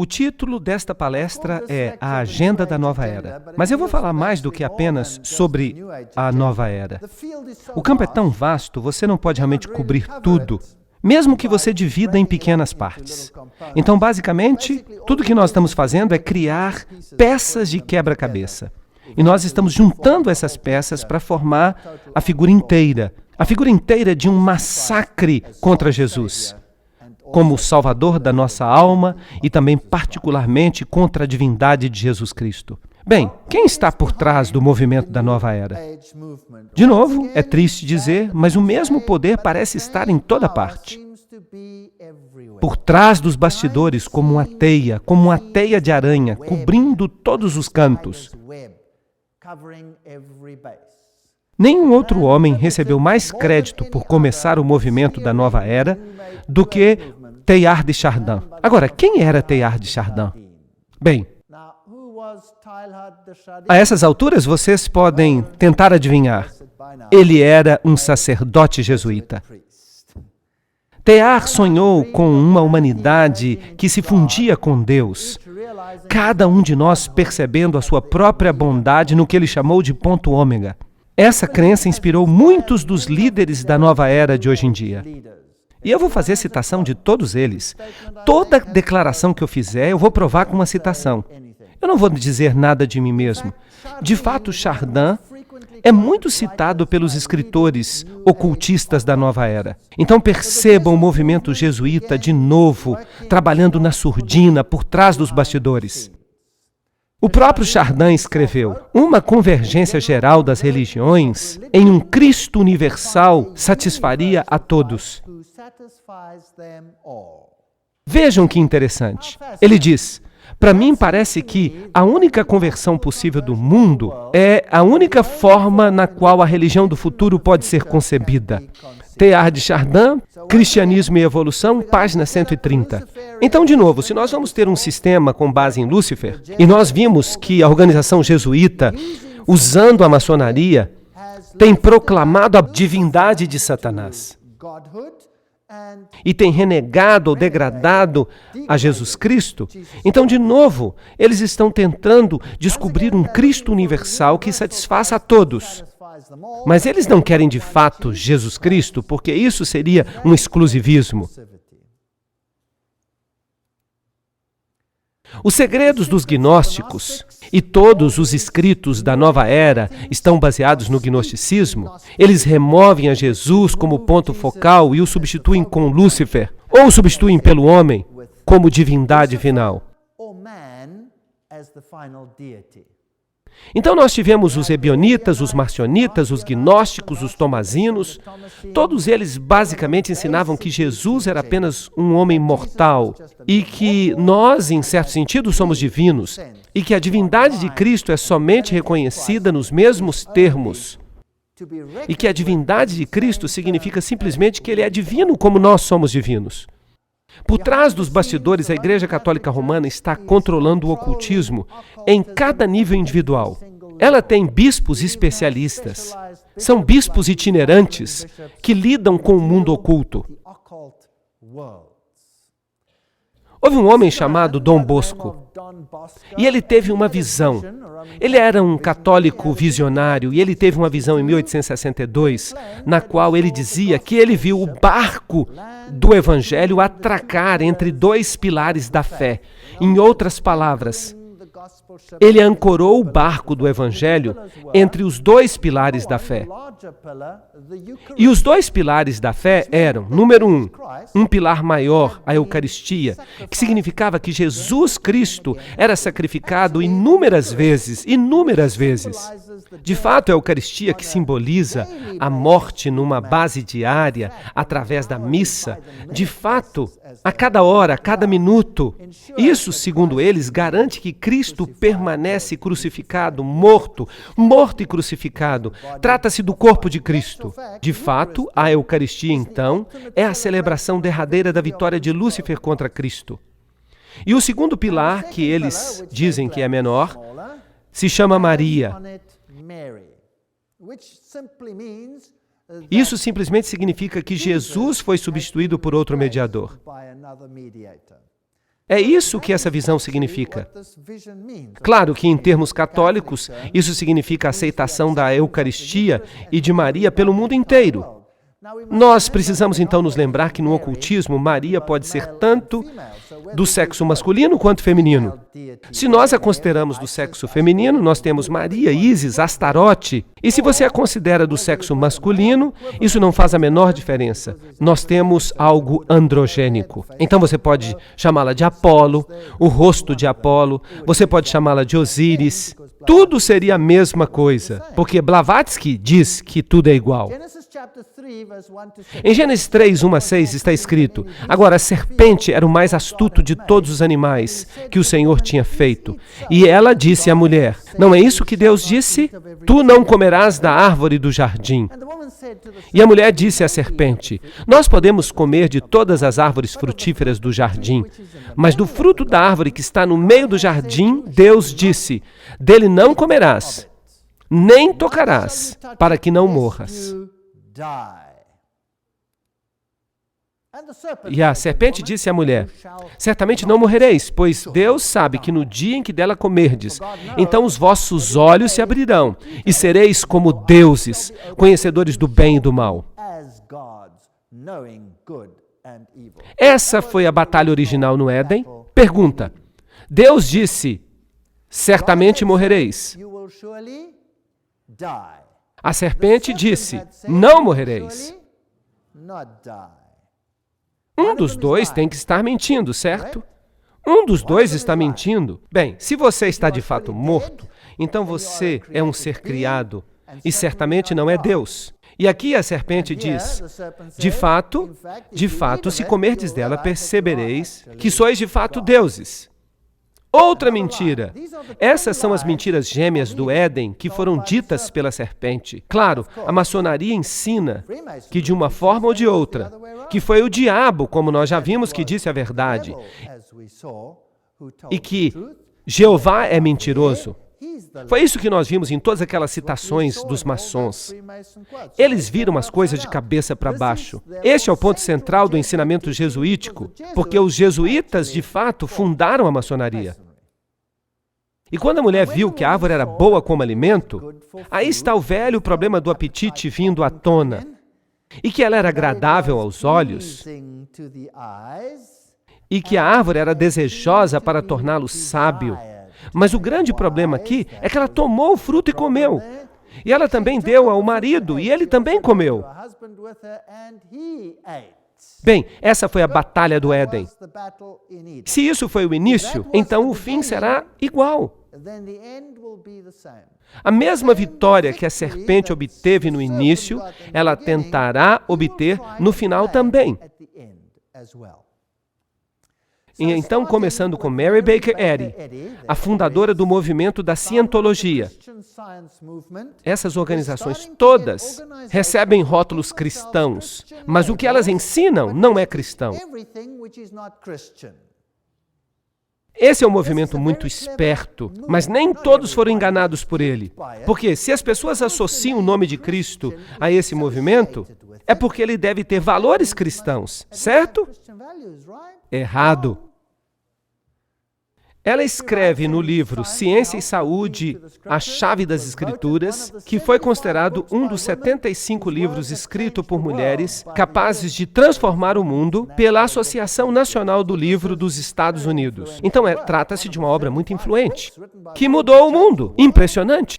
título desta palestra é A Agenda da Nova Era, mas eu vou falar mais do que apenas sobre a Nova Era. O campo é tão vasto, você não pode realmente cobrir tudo, mesmo que você divida em pequenas partes. Então, basicamente, tudo que nós estamos fazendo é criar peças de quebra-cabeça. E nós estamos juntando essas peças para formar a figura inteira de um massacre contra Jesus, como o Salvador da nossa alma e também particularmente contra a divindade de Jesus Cristo. Bem, quem está por trás do movimento da Nova Era? De novo, é triste dizer, mas o mesmo poder parece estar em toda parte. Por trás dos bastidores, como uma teia de aranha, cobrindo todos os cantos. Nenhum outro homem recebeu mais crédito por começar o movimento da Nova Era do que Teilhard de Chardin. Agora, quem era Teilhard de Chardin? Bem, a essas alturas vocês podem tentar adivinhar. Ele era um sacerdote jesuíta. Teilhard sonhou com uma humanidade que se fundia com Deus, cada um de nós percebendo a sua própria bondade no que ele chamou de ponto ômega. Essa crença inspirou muitos dos líderes da nova era de hoje em dia. E eu vou fazer citação de todos eles. Toda declaração que eu fizer, eu vou provar com uma citação. Eu não vou dizer nada de mim mesmo. De fato, Chardin é muito citado pelos escritores ocultistas da nova era. Então percebam o movimento jesuíta de novo, trabalhando na surdina, por trás dos bastidores. O próprio Chardin escreveu: uma convergência geral das religiões em um Cristo universal satisfaria a todos. Vejam que interessante. Ele diz: para mim parece que a única conversão possível do mundo é a única forma na qual a religião do futuro pode ser concebida. Teilhard de Chardin, Cristianismo e Evolução, página 130. Então, de novo, se nós vamos ter um sistema com base em Lúcifer, e nós vimos que a organização jesuíta, usando a maçonaria, tem proclamado a divindade de Satanás, e tem renegado ou degradado a Jesus Cristo, então, de novo, eles estão tentando descobrir um Cristo universal que satisfaça a todos. Mas eles não querem de fato Jesus Cristo, porque isso seria um exclusivismo. Os segredos dos gnósticos e todos os escritos da nova era estão baseados no gnosticismo. Eles removem a Jesus como ponto focal e o substituem com Lúcifer, ou o substituem pelo homem como divindade final. Então nós tivemos os ebionitas, os marcionitas, os gnósticos, os tomazinos. Todos eles basicamente ensinavam que Jesus era apenas um homem mortal e que nós, em certo sentido, somos divinos e que a divindade de Cristo é somente reconhecida nos mesmos termos. E que a divindade de Cristo significa simplesmente que ele é divino como nós somos divinos. Por trás dos bastidores, a Igreja Católica Romana está controlando o ocultismo em cada nível individual. Ela tem bispos especialistas. São bispos itinerantes que lidam com o mundo oculto. Houve um homem chamado Dom Bosco, e ele teve uma visão. Ele era um católico visionário, e ele teve uma visão em 1862, na qual ele dizia que ele viu o barco do Evangelho atracar entre dois pilares da fé. Em outras palavras, ele ancorou o barco do Evangelho entre os dois pilares da fé. E os dois pilares da fé eram, número um pilar maior, a Eucaristia, que significava que Jesus Cristo era sacrificado inúmeras vezes. De fato, a Eucaristia, que simboliza a morte numa base diária, através da missa, de fato, a cada hora, a cada minuto. Isso, segundo eles, garante que Cristo permanece crucificado, morto e crucificado. Trata-se do corpo de Cristo. De fato, a Eucaristia, então, é a celebração derradeira da vitória de Lúcifer contra Cristo. E o segundo pilar, que eles dizem que é menor, se chama Maria. Isso simplesmente significa que Jesus foi substituído por outro mediador. É isso que essa visão significa. Claro que, em termos católicos, isso significa a aceitação da Eucaristia e de Maria pelo mundo inteiro. Nós precisamos então nos lembrar que no ocultismo, Maria pode ser tanto do sexo masculino quanto feminino. Se nós a consideramos do sexo feminino, nós temos Maria, Ísis, Astarote. E se você a considera do sexo masculino, isso não faz a menor diferença. Nós temos algo androgênico. Então você pode chamá-la de Apolo, o rosto de Apolo, você pode chamá-la de Osíris. Tudo seria a mesma coisa, porque Blavatsky diz que tudo é igual. Em Gênesis 3, 1 a 6 está escrito: agora a serpente era o mais astuto de todos os animais que o Senhor tinha feito. E ela disse à mulher: não é isso que Deus disse? Tu não comerás da árvore do jardim. E a mulher disse à serpente: nós podemos comer de todas as árvores frutíferas do jardim, mas do fruto da árvore que está no meio do jardim, Deus disse: dele não comerás, nem tocarás, para que não morras. E a serpente disse à mulher: certamente não morrereis, pois Deus sabe que no dia em que dela comerdes, então os vossos olhos se abrirão, e sereis como deuses, conhecedores do bem e do mal. Essa foi a batalha original no Éden. Pergunta: Deus disse: certamente morrereis. A serpente disse: não morrereis. Um dos dois tem que estar mentindo, certo? Um dos dois está mentindo. Bem, se você está de fato morto, então você é um ser criado e certamente não é Deus. E aqui a serpente diz: de fato, se comerdes dela, percebereis que sois de fato deuses. Outra mentira. Essas são as mentiras gêmeas do Éden que foram ditas pela serpente. Claro, a maçonaria ensina que de uma forma ou de outra, que foi o diabo, como nós já vimos, que disse a verdade, e que Jeová é mentiroso. Foi isso que nós vimos em todas aquelas citações dos maçons. Eles viram as coisas de cabeça para baixo. Este é o ponto central do ensinamento jesuítico, porque os jesuítas, de fato, fundaram a maçonaria. E quando a mulher viu que a árvore era boa como alimento, aí está o velho problema do apetite vindo à tona. E que ela era agradável aos olhos, e que a árvore era desejosa para torná-lo sábio. Mas o grande problema aqui é que ela tomou o fruto e comeu. E ela também deu ao marido, e ele também comeu. Bem, essa foi a batalha do Éden. Se isso foi o início, então o fim será igual. A mesma vitória que a serpente obteve no início, ela tentará obter no final também. E então, começando com Mary Baker Eddy, a fundadora do movimento da cientologia. Essas organizações todas recebem rótulos cristãos, mas o que elas ensinam não é cristão. Esse é um movimento muito esperto, mas nem todos foram enganados por ele. Porque se as pessoas associam o nome de Cristo a esse movimento, é porque ele deve ter valores cristãos, certo? Errado. Ela escreve no livro Ciência e Saúde, A Chave das Escrituras, que foi considerado um dos 75 livros escritos por mulheres capazes de transformar o mundo pela Associação Nacional do Livro dos Estados Unidos. Então, trata-se de uma obra muito influente, que mudou o mundo. Impressionante.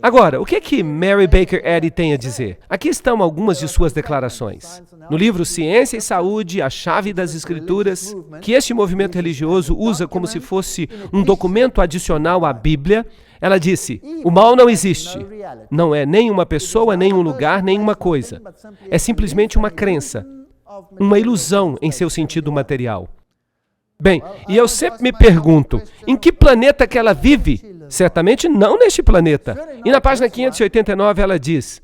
Agora, o que Mary Baker Eddy tem a dizer? Aqui estão algumas de suas declarações. No livro Ciência e Saúde, A Chave das Escrituras, que este movimento religioso usa como se fosse um documento adicional à Bíblia, ela disse: o mal não existe. Não é nem uma pessoa, nem um lugar, nem uma coisa. É simplesmente uma crença, uma ilusão em seu sentido material. Bem, e eu sempre me pergunto, em que planeta que ela vive? Certamente não neste planeta. E na página 589 ela diz: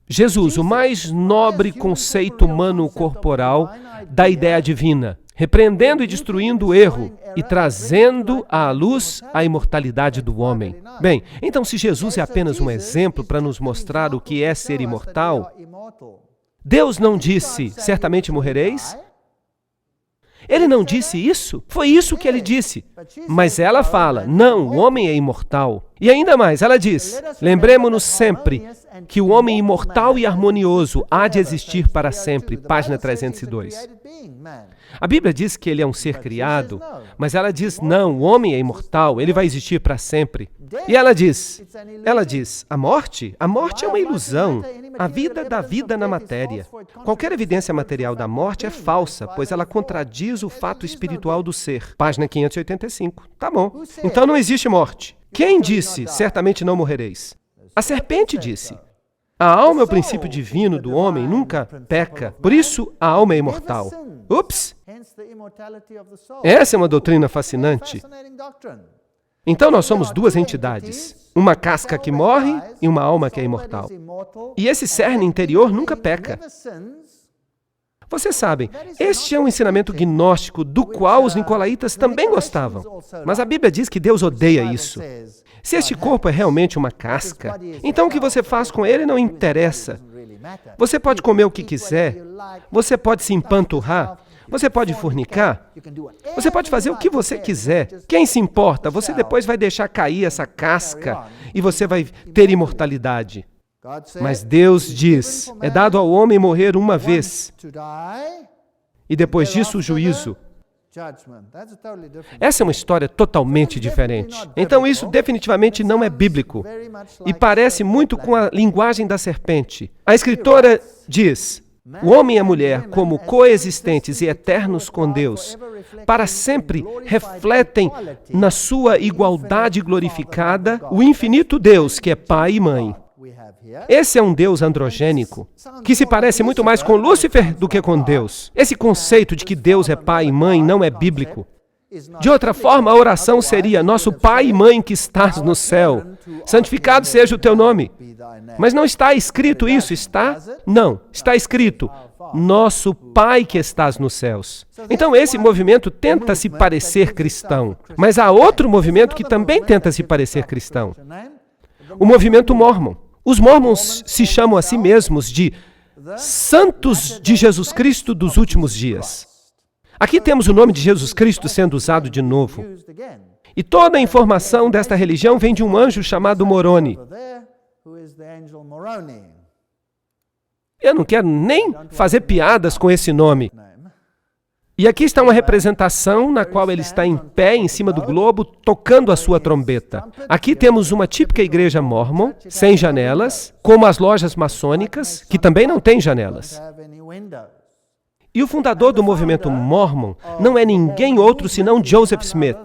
Jesus, o mais nobre conceito humano corporal da ideia divina, repreendendo e destruindo o erro e trazendo à luz a imortalidade do homem. Bem, então se Jesus é apenas um exemplo para nos mostrar o que é ser imortal, Deus não disse, certamente morrereis? Ele não disse isso? Foi isso que ele disse. Mas ela fala, não, o homem é imortal. E ainda mais, ela diz, lembremos-nos sempre que o homem imortal e harmonioso há de existir para sempre. Página 302. A Bíblia diz que ele é um ser criado, mas ela diz, não, o homem é imortal, ele vai existir para sempre. E ela diz, a morte é uma ilusão. A vida dá vida na matéria. Qualquer evidência material da morte é falsa, pois ela contradiz o fato espiritual do ser. Página 585. Tá bom. Então não existe morte. Quem disse, certamente não morrereis? A serpente disse. A alma é o princípio divino do homem, nunca peca. Por isso, a alma é imortal. Ups! Essa é uma doutrina fascinante. Então nós somos duas entidades. Uma casca que morre e uma alma que é imortal. E esse cerne interior nunca peca. Vocês sabem, este é um ensinamento gnóstico do qual os nicolaítas também gostavam. Mas a Bíblia diz que Deus odeia isso. Se este corpo é realmente uma casca, então o que você faz com ele não interessa. Você pode comer o que quiser, você pode se empanturrar, você pode fornicar, você pode fazer o que você quiser. Quem se importa? Você depois vai deixar cair essa casca e você vai ter imortalidade. Mas Deus diz, é dado ao homem morrer uma vez, e depois disso o juízo. Essa é uma história totalmente diferente. Então isso definitivamente não é bíblico, e parece muito com a linguagem da serpente. A escritora diz, o homem e a mulher, como coexistentes e eternos com Deus, para sempre refletem na sua igualdade glorificada o infinito Deus, que é Pai e Mãe. Esse é um Deus androgênico, que se parece muito mais com Lúcifer do que com Deus. Esse conceito de que Deus é pai e mãe não é bíblico. De outra forma, a oração seria, nosso Pai e Mãe que estás no céu, santificado seja o teu nome. Mas não está escrito isso, está? Não, está escrito, nosso Pai que estás nos céus. Então esse movimento tenta se parecer cristão, mas há outro movimento que também tenta se parecer cristão. O movimento mórmon. Os mórmons se chamam a si mesmos de santos de Jesus Cristo dos últimos dias. Aqui temos o nome de Jesus Cristo sendo usado de novo. E toda a informação desta religião vem de um anjo chamado Moroni. Eu não quero nem fazer piadas com esse nome. E aqui está uma representação na qual ele está em pé em cima do globo, tocando a sua trombeta. Aqui temos uma típica igreja mórmon, sem janelas, como as lojas maçônicas, que também não têm janelas. E o fundador do movimento mórmon não é ninguém outro senão Joseph Smith.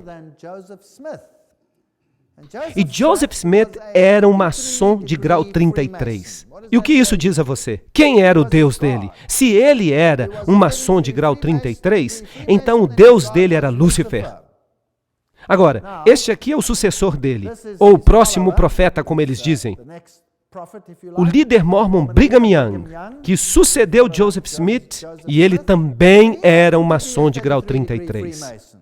E Joseph Smith era um maçom de grau 33. E o que isso diz a você? Quem era o Deus dele? Se ele era um maçom de grau 33, então o Deus dele era Lúcifer. Agora, este aqui é o sucessor dele, ou o próximo profeta, como eles dizem. O líder mórmon Brigham Young, que sucedeu Joseph Smith, e ele também era um maçom de grau 33.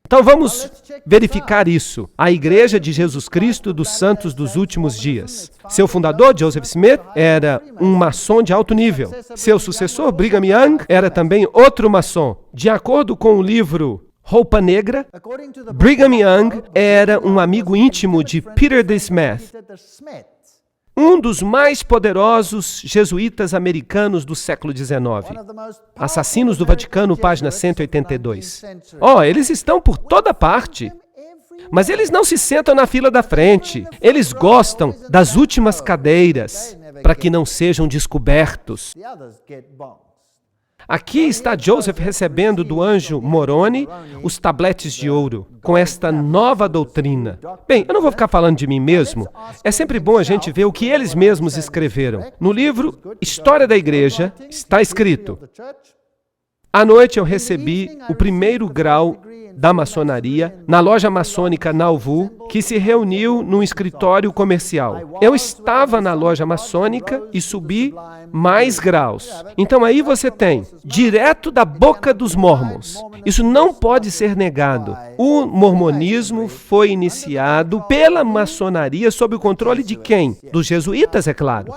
Então vamos verificar isso. A Igreja de Jesus Cristo dos Santos dos Últimos Dias. Seu fundador, Joseph Smith, era um maçom de alto nível. Seu sucessor, Brigham Young, era também outro maçom. De acordo com o livro Roupa Negra, Brigham Young era um amigo íntimo de Peter de Smet, um dos mais poderosos jesuítas americanos do século XIX. Assassinos do Vaticano, página 182. Eles estão por toda parte. Mas eles não se sentam na fila da frente. Eles gostam das últimas cadeiras, para que não sejam descobertos. Aqui está Joseph recebendo do anjo Moroni os tabletes de ouro, com esta nova doutrina. Bem, eu não vou ficar falando de mim mesmo. É sempre bom a gente ver o que eles mesmos escreveram. No livro História da Igreja, está escrito: à noite eu recebi o primeiro grau da maçonaria na loja maçônica Nauvoo, que se reuniu num escritório comercial. Eu estava na loja maçônica e subi mais graus. Então aí você tem, direto da boca dos mórmons. Isso não pode ser negado. O mormonismo foi iniciado pela maçonaria sob o controle de quem? Dos jesuítas, é claro.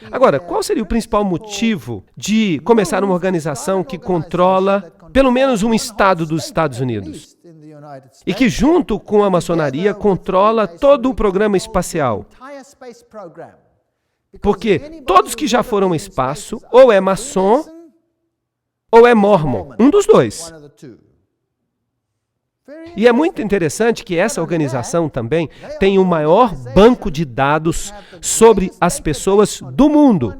Agora, qual seria o principal motivo de começar uma organização que controla pelo menos um estado dos Estados Unidos? E que, junto com a maçonaria, controla todo o programa espacial? Porque todos que já foram ao espaço, ou é maçom, ou é mormon. Um dos dois. E é muito interessante que essa organização também tem o maior banco de dados sobre as pessoas do mundo.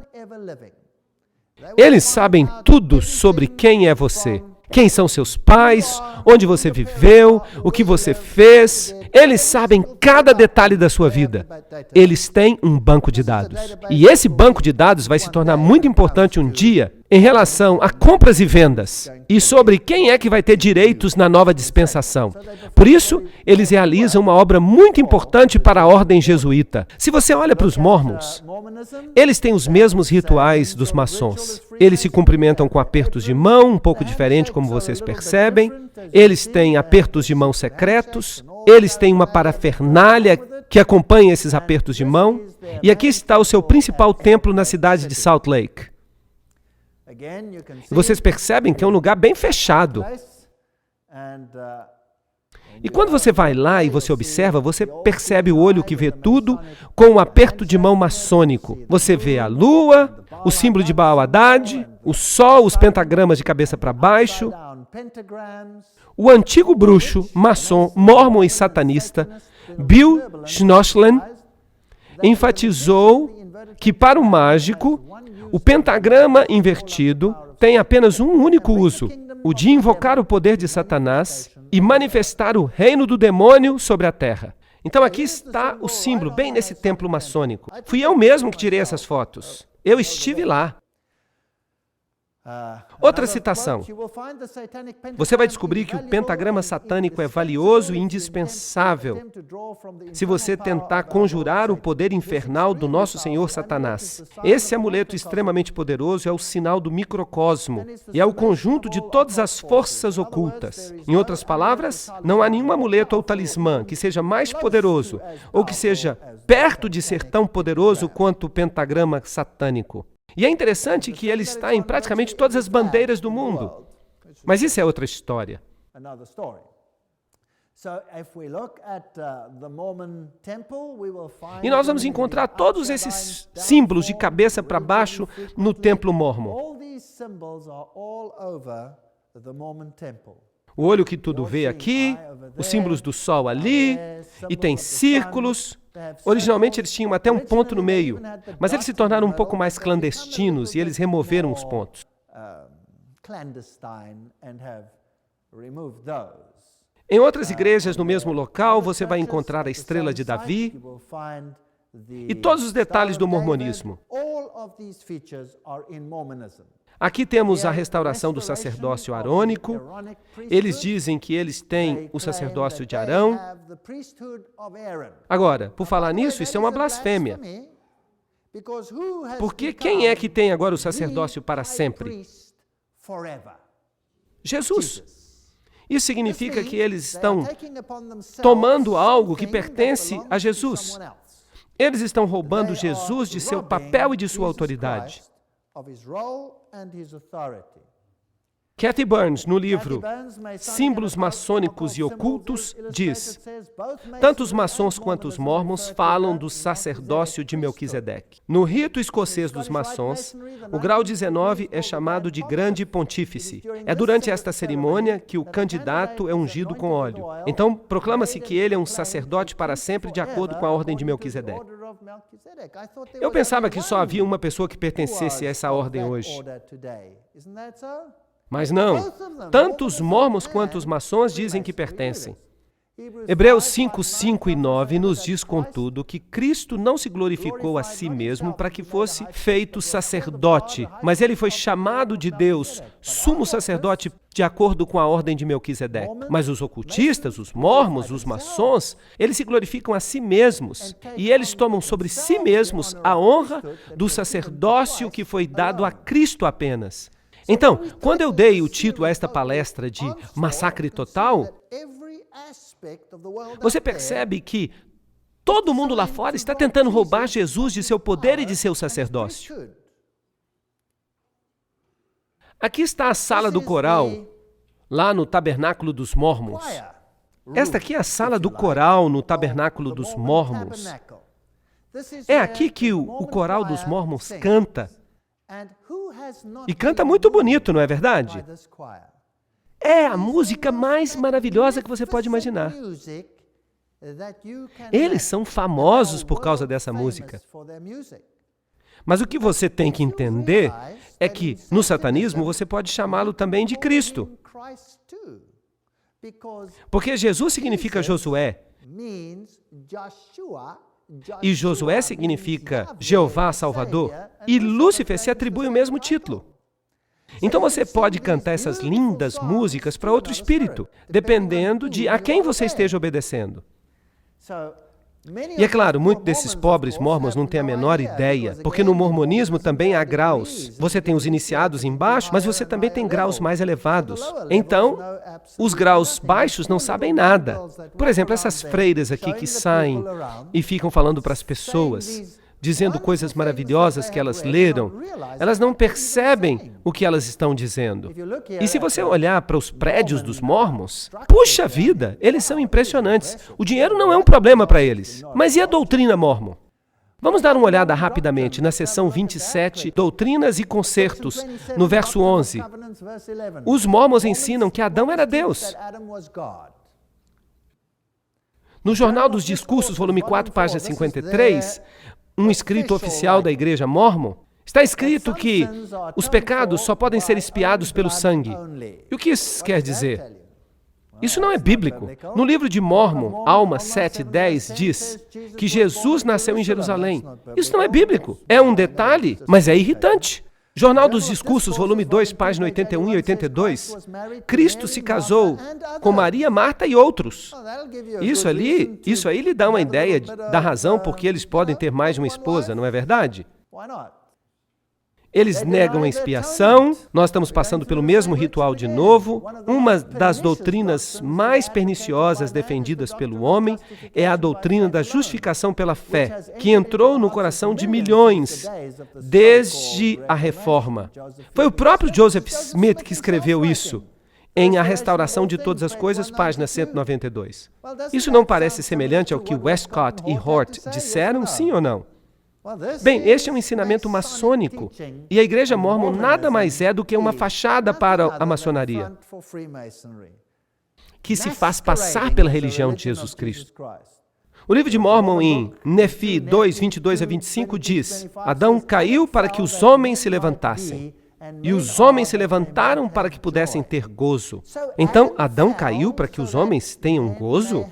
Eles sabem tudo sobre quem é você. Quem são seus pais, onde você viveu, o que você fez. Eles sabem cada detalhe da sua vida. Eles têm um banco de dados. E esse banco de dados vai se tornar muito importante um dia em relação a compras e vendas e sobre quem é que vai ter direitos na nova dispensação. Por isso, eles realizam uma obra muito importante para a ordem jesuíta. Se você olha para os mormons, eles têm os mesmos rituais dos maçons. Eles se cumprimentam com apertos de mão, um pouco diferente, como vocês percebem. Eles têm apertos de mão secretos. Eles têm uma parafernália que acompanha esses apertos de mão. E aqui está o seu principal templo na cidade de Salt Lake. E vocês percebem que é um lugar bem fechado. E quando você vai lá e você observa, você percebe o olho que vê tudo com um aperto de mão maçônico. Você vê a lua, o símbolo de Baal Haddad, o sol, os pentagramas de cabeça para baixo. O antigo bruxo, maçom, mormon e satanista, Bill Schnoschlen, enfatizou que para o mágico, o pentagrama invertido tem apenas um único uso, o de invocar o poder de Satanás e manifestar o reino do demônio sobre a terra. Então aqui está o símbolo, bem nesse templo maçônico. Fui eu mesmo que tirei essas fotos. Eu estive lá. Outra citação. Você vai descobrir que o pentagrama satânico é valioso e indispensável se você tentar conjurar o poder infernal do nosso Senhor Satanás. Esse amuleto extremamente poderoso é o sinal do microcosmo e é o conjunto de todas as forças ocultas. Em outras palavras, não há nenhum amuleto ou talismã que seja mais poderoso ou que seja perto de ser tão poderoso quanto o pentagrama satânico. E é interessante que ele está em praticamente todas as bandeiras do mundo. Mas isso é outra história. E nós vamos encontrar todos esses símbolos de cabeça para baixo no templo mormon. O olho que tudo vê aqui, os símbolos do sol ali, e tem círculos. Originalmente eles tinham até um ponto no meio, mas eles se tornaram um pouco mais clandestinos e eles removeram os pontos. Em outras igrejas no mesmo local, você vai encontrar a estrela de Davi e todos os detalhes do mormonismo. Aqui temos a restauração do sacerdócio arônico. Eles dizem que eles têm o sacerdócio de Arão. Agora, por falar nisso, isso é uma blasfêmia. Porque quem é que tem agora o sacerdócio para sempre? Jesus. Isso significa que eles estão tomando algo que pertence a Jesus. Eles estão roubando Jesus de seu papel e de sua autoridade. Kathy Burns, no livro Símbolos Maçônicos e Ocultos, diz: tanto os maçons quanto os mormons falam do sacerdócio de Melquisedeque. No rito escocês dos maçons, o grau 19 é chamado de grande pontífice. É durante esta cerimônia que o candidato é ungido com óleo. Então, proclama-se que ele é um sacerdote para sempre de acordo com a ordem de Melquisedeque. Eu pensava que só havia uma pessoa que pertencesse a essa ordem hoje. Mas não, tanto os mormons quanto os maçons dizem que pertencem. Hebreus 5, 5 e 9 nos diz, contudo, que Cristo não se glorificou a si mesmo para que fosse feito sacerdote, mas ele foi chamado de Deus, sumo sacerdote, de acordo com a ordem de Melquisedeque. Mas os ocultistas, os mormons, os maçons, eles se glorificam a si mesmos e eles tomam sobre si mesmos a honra do sacerdócio que foi dado a Cristo apenas. Então, quando eu dei o título a esta palestra de Massacre Total, você percebe que Todo mundo lá fora está tentando roubar Jesus de seu poder e de seu sacerdócio. Aqui está a sala do coral, lá no Tabernáculo dos Mórmons. Esta aqui é a sala do coral no Tabernáculo dos Mórmons. É aqui que o coral dos Mórmons canta. E canta muito bonito, não é verdade? É a música mais maravilhosa que você pode imaginar. Eles são famosos por causa dessa música. Mas o que você tem que entender é que, no satanismo, você pode chamá-lo também de Cristo. Porque Jesus significa Josué. E Josué significa Jeová Salvador. E Lúcifer se atribui o mesmo título. Então você pode cantar essas lindas músicas para outro espírito, dependendo de a quem você esteja obedecendo. E é claro, muitos desses pobres mormons não têm a menor ideia, porque no mormonismo também há graus. Você tem os iniciados embaixo, mas você também tem graus mais elevados. Então, os graus baixos não sabem nada. Por exemplo, essas freiras aqui que saem e ficam falando para as pessoas, dizendo coisas maravilhosas que elas leram, elas não percebem o que elas estão dizendo. E se você olhar para os prédios dos mormons, puxa vida, eles são impressionantes. O dinheiro não é um problema para eles. Mas e a doutrina mormon? Vamos dar uma olhada rapidamente na seção 27, Doutrinas e Concertos, no verso 11. Os mormons ensinam que Adão era Deus. No Jornal dos Discursos, volume 4, página 53, um escrito oficial da Igreja Mórmon, está escrito que os pecados só podem ser expiados pelo sangue. E o que isso quer dizer? Isso não é bíblico. No livro de Mórmon, Alma 7:10, diz que Jesus nasceu em Jerusalém. Isso não é bíblico. É um detalhe, mas é irritante. Jornal dos Discursos, volume 2, página 81 e 82. Cristo se casou com Maria, Marta e outros. Isso aí lhe dá uma ideia da razão por que eles podem ter mais de uma esposa, não é verdade? Eles negam a expiação, nós estamos passando pelo mesmo ritual de novo. Uma das doutrinas mais perniciosas defendidas pelo homem é a doutrina da justificação pela fé, que entrou no coração de milhões desde a Reforma. Foi o próprio Joseph Smith que escreveu isso, em A Restauração de Todas as Coisas, página 192. Isso não parece semelhante ao que Westcott e Hort disseram, sim ou não? Bem, este é um ensinamento maçônico, e a Igreja Mórmon nada mais é do que uma fachada para a maçonaria, que se faz passar pela religião de Jesus Cristo. O livro de Mórmon, em Nefi 2, 22 a 25, diz: Adão caiu para que os homens se levantassem, e os homens se levantaram para que pudessem ter gozo. Então, Adão caiu para que os homens tenham gozo?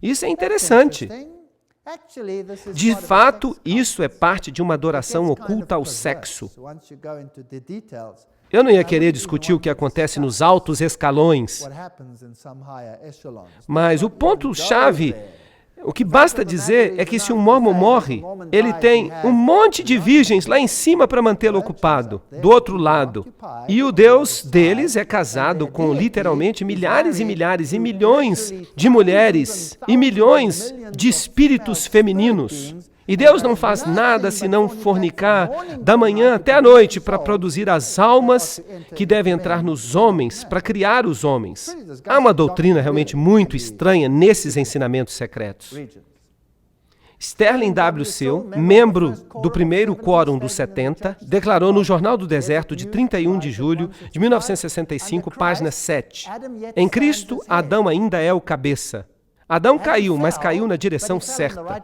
Isso é interessante. De fato, isso é parte de uma adoração oculta ao sexo. Eu não ia querer discutir o que acontece nos altos escalões, mas o ponto-chave, o que basta dizer é que se um mormon morre, ele tem um monte de virgens lá em cima para mantê-lo ocupado, do outro lado. E o Deus deles é casado com literalmente milhares e milhares e milhões de mulheres e milhões de espíritos femininos. E Deus não faz nada senão fornicar da manhã até a noite para produzir as almas que devem entrar nos homens, para criar os homens. Há uma doutrina realmente muito estranha nesses ensinamentos secretos. Sterling W. Seal, membro do primeiro Quórum dos 70, declarou no Jornal do Deserto de 31 de julho de 1965, página 7, em Cristo, Adão ainda é o cabeça. Adão caiu, mas caiu na direção certa.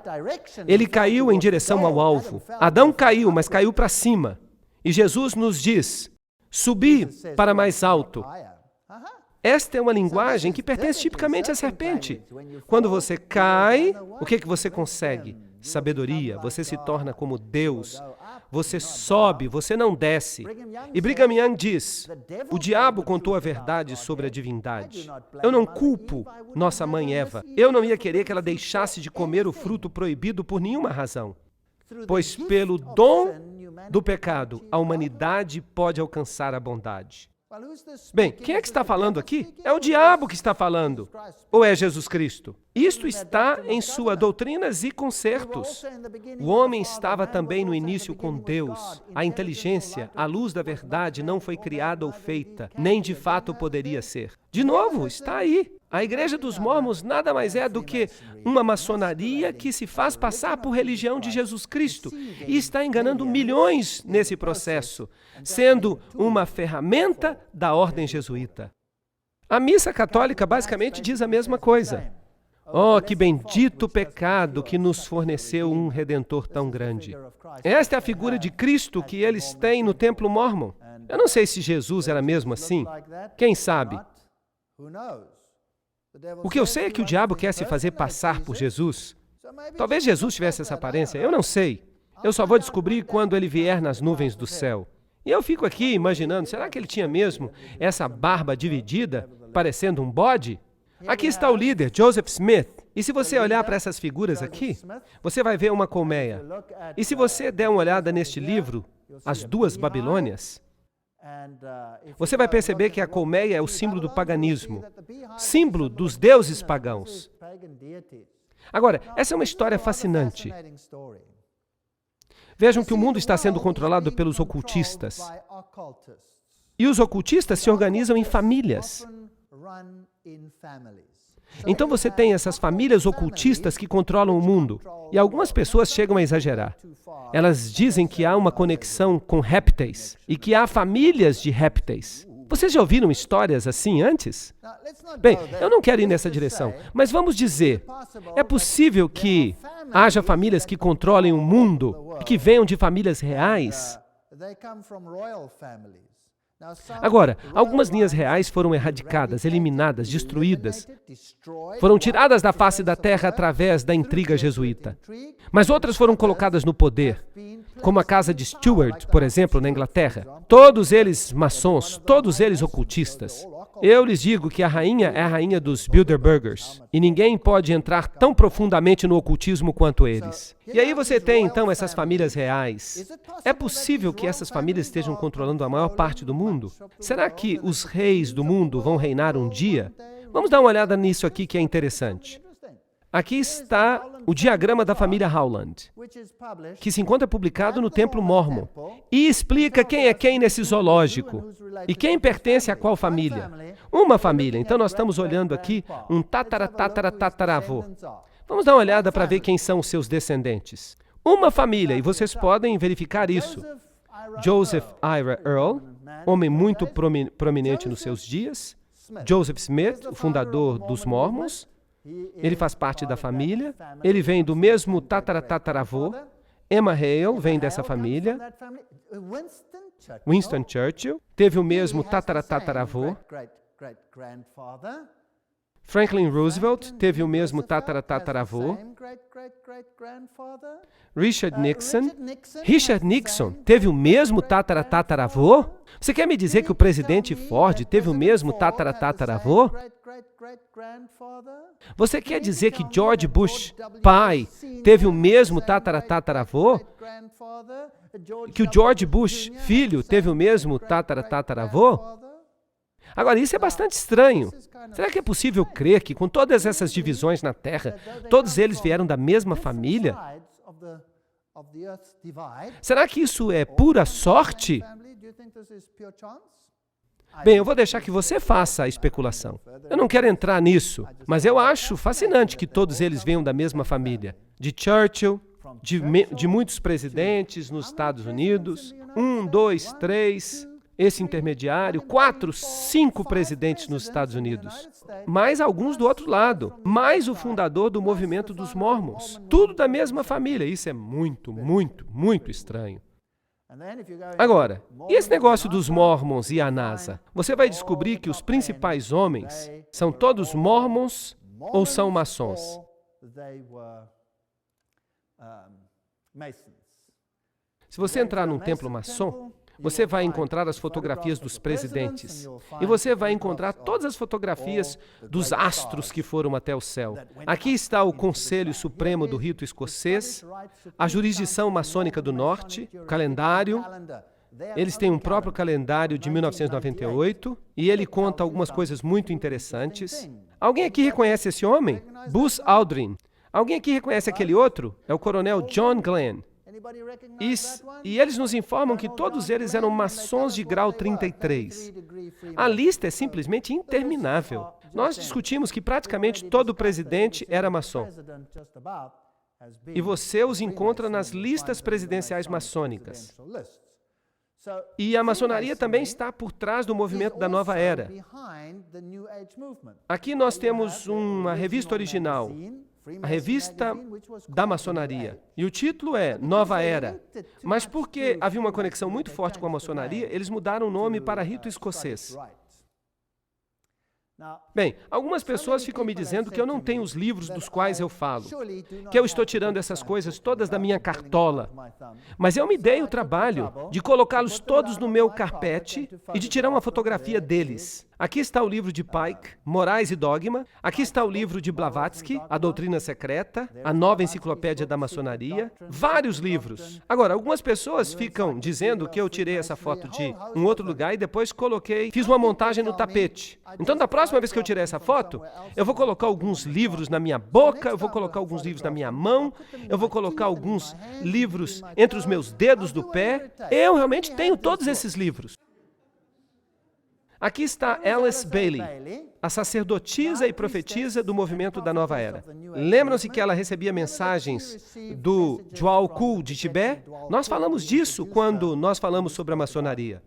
Ele caiu em direção ao alvo. Adão caiu, mas caiu para cima. E Jesus nos diz: subi para mais alto. Esta é uma linguagem que pertence tipicamente à serpente. Quando você cai, o que você consegue? Sabedoria. Você se torna como Deus. Você sobe, você não desce. E Brigham Young diz: o diabo contou a verdade sobre a divindade. Eu não culpo nossa mãe Eva. Eu não ia querer que ela deixasse de comer o fruto proibido por nenhuma razão. Pois pelo dom do pecado, a humanidade pode alcançar a bondade. Bem, quem é que está falando aqui? É o diabo que está falando. Ou é Jesus Cristo? Isto está em suas doutrinas e concertos. O homem estava também no início com Deus. A inteligência, a luz da verdade, não foi criada ou feita, nem de fato poderia ser. De novo, está aí. A Igreja dos Mórmons nada mais é do que uma maçonaria que se faz passar por religião de Jesus Cristo e está enganando milhões nesse processo, sendo uma ferramenta da ordem jesuíta. A missa católica basicamente diz a mesma coisa. Oh, que bendito pecado que nos forneceu um Redentor tão grande. Esta é a figura de Cristo que eles têm no Templo Mórmon. Eu não sei se Jesus era mesmo assim. Quem sabe? O que eu sei é que o diabo quer se fazer passar por Jesus. Talvez Jesus tivesse essa aparência, eu não sei. Eu só vou descobrir quando ele vier nas nuvens do céu. E eu fico aqui imaginando, será que ele tinha mesmo essa barba dividida, parecendo um bode? Aqui está o líder, Joseph Smith. E se você olhar para essas figuras aqui, você vai ver uma colmeia. E se você der uma olhada neste livro, As Duas Babilônias, você vai perceber que a colmeia é o símbolo do paganismo, símbolo dos deuses pagãos. Agora, essa é uma história fascinante. Vejam que o mundo está sendo controlado pelos ocultistas. E os ocultistas se organizam em famílias. Então você tem essas famílias ocultistas que controlam o mundo. E algumas pessoas chegam a exagerar. Elas dizem que há uma conexão com répteis e que há famílias de répteis. Vocês já ouviram histórias assim antes? Bem, eu não quero ir nessa direção, mas vamos dizer, é possível que haja famílias que controlem o mundo e que venham de famílias reais? Agora, algumas linhas reais foram erradicadas, eliminadas, destruídas. Foram tiradas da face da terra através da intriga jesuíta. Mas outras foram colocadas no poder, como a casa de Stuart, por exemplo, na Inglaterra. Todos eles maçons, todos eles ocultistas. Eu lhes digo que a rainha é a rainha dos Bilderbergers, e ninguém pode entrar tão profundamente no ocultismo quanto eles. E aí você tem, então, essas famílias reais. É possível que essas famílias estejam controlando a maior parte do mundo? Será que os reis do mundo vão reinar um dia? Vamos dar uma olhada nisso aqui que é interessante. Aqui está o diagrama da família Howland, que se encontra publicado no Templo Mórmon, e explica quem é quem nesse zoológico, e quem pertence a qual família. Uma família, então nós estamos olhando aqui um tataravô. Vamos dar uma olhada para ver quem são os seus descendentes. Uma família, e vocês podem verificar isso. Joseph Ira Earl, homem muito prominente nos seus dias. Joseph Smith, o fundador dos Mormons. Ele faz parte da família. Ele vem do mesmo tataravô. Emma Hale vem dessa família. Winston Churchill teve o mesmo tataravô. Franklin Roosevelt teve o mesmo tataravô. Richard Nixon teve o mesmo tataravô? Você quer me dizer que o presidente Ford teve o mesmo tataravô? Você quer dizer que George Bush, pai, teve o mesmo tataravô? Que o George Bush, filho, teve o mesmo tataravô? Agora, isso é bastante estranho. Será que é possível crer que, com todas essas divisões na Terra, todos eles vieram da mesma família? Será que isso é pura sorte? Bem, eu vou deixar que você faça a especulação. Eu não quero entrar nisso, mas eu acho fascinante que todos eles venham da mesma família. De Churchill, de muitos presidentes nos Estados Unidos, 1, 2, 3... esse intermediário, 4, 5 presidentes nos Estados Unidos, mais alguns do outro lado, mais o fundador do movimento dos Mormons, tudo da mesma família. Isso é muito, muito, muito estranho. Agora, e esse negócio dos Mormons e a NASA? Você vai descobrir que os principais homens são todos Mormons ou são maçons? Se você entrar num templo maçom, você vai encontrar as fotografias dos presidentes. E você vai encontrar todas as fotografias dos astros que foram até o céu. Aqui está o Conselho Supremo do Rito Escocês, a jurisdição maçônica do Norte, o calendário. Eles têm um próprio calendário de 1998 e ele conta algumas coisas muito interessantes. Alguém aqui reconhece esse homem? Buzz Aldrin. Alguém aqui reconhece aquele outro? É o coronel John Glenn. E eles nos informam que todos eles eram maçons de grau 33. A lista é simplesmente interminável. Nós discutimos que praticamente todo presidente era maçom. E você os encontra nas listas presidenciais maçônicas. E a maçonaria também está por trás do movimento da Nova Era. Aqui nós temos uma revista original, a revista da maçonaria. E o título é Nova Era. Mas porque havia uma conexão muito forte com a maçonaria, eles mudaram o nome para Rito Escocês. Bem, algumas pessoas ficam me dizendo que eu não tenho os livros dos quais eu falo, que eu estou tirando essas coisas todas da minha cartola. Mas eu me dei o trabalho de colocá-los todos no meu carpete e de tirar uma fotografia deles. Aqui está o livro de Pike, Morais e Dogma. Aqui está o livro de Blavatsky, A Doutrina Secreta, A Nova Enciclopédia da Maçonaria. Vários livros. Agora, algumas pessoas ficam dizendo que eu tirei essa foto de um outro lugar e depois fiz uma montagem no tapete. Então, da próxima vez que eu tirar essa foto, eu vou colocar alguns livros na minha boca, eu vou colocar alguns livros na minha mão, eu vou colocar alguns livros entre os meus dedos do pé. Eu realmente tenho todos esses livros. Aqui está Alice Bailey, a sacerdotisa e profetisa do movimento da Nova Era. Lembram-se que ela recebia mensagens do Djwhal Khul de Tibete? Nós falamos disso quando nós falamos sobre a maçonaria.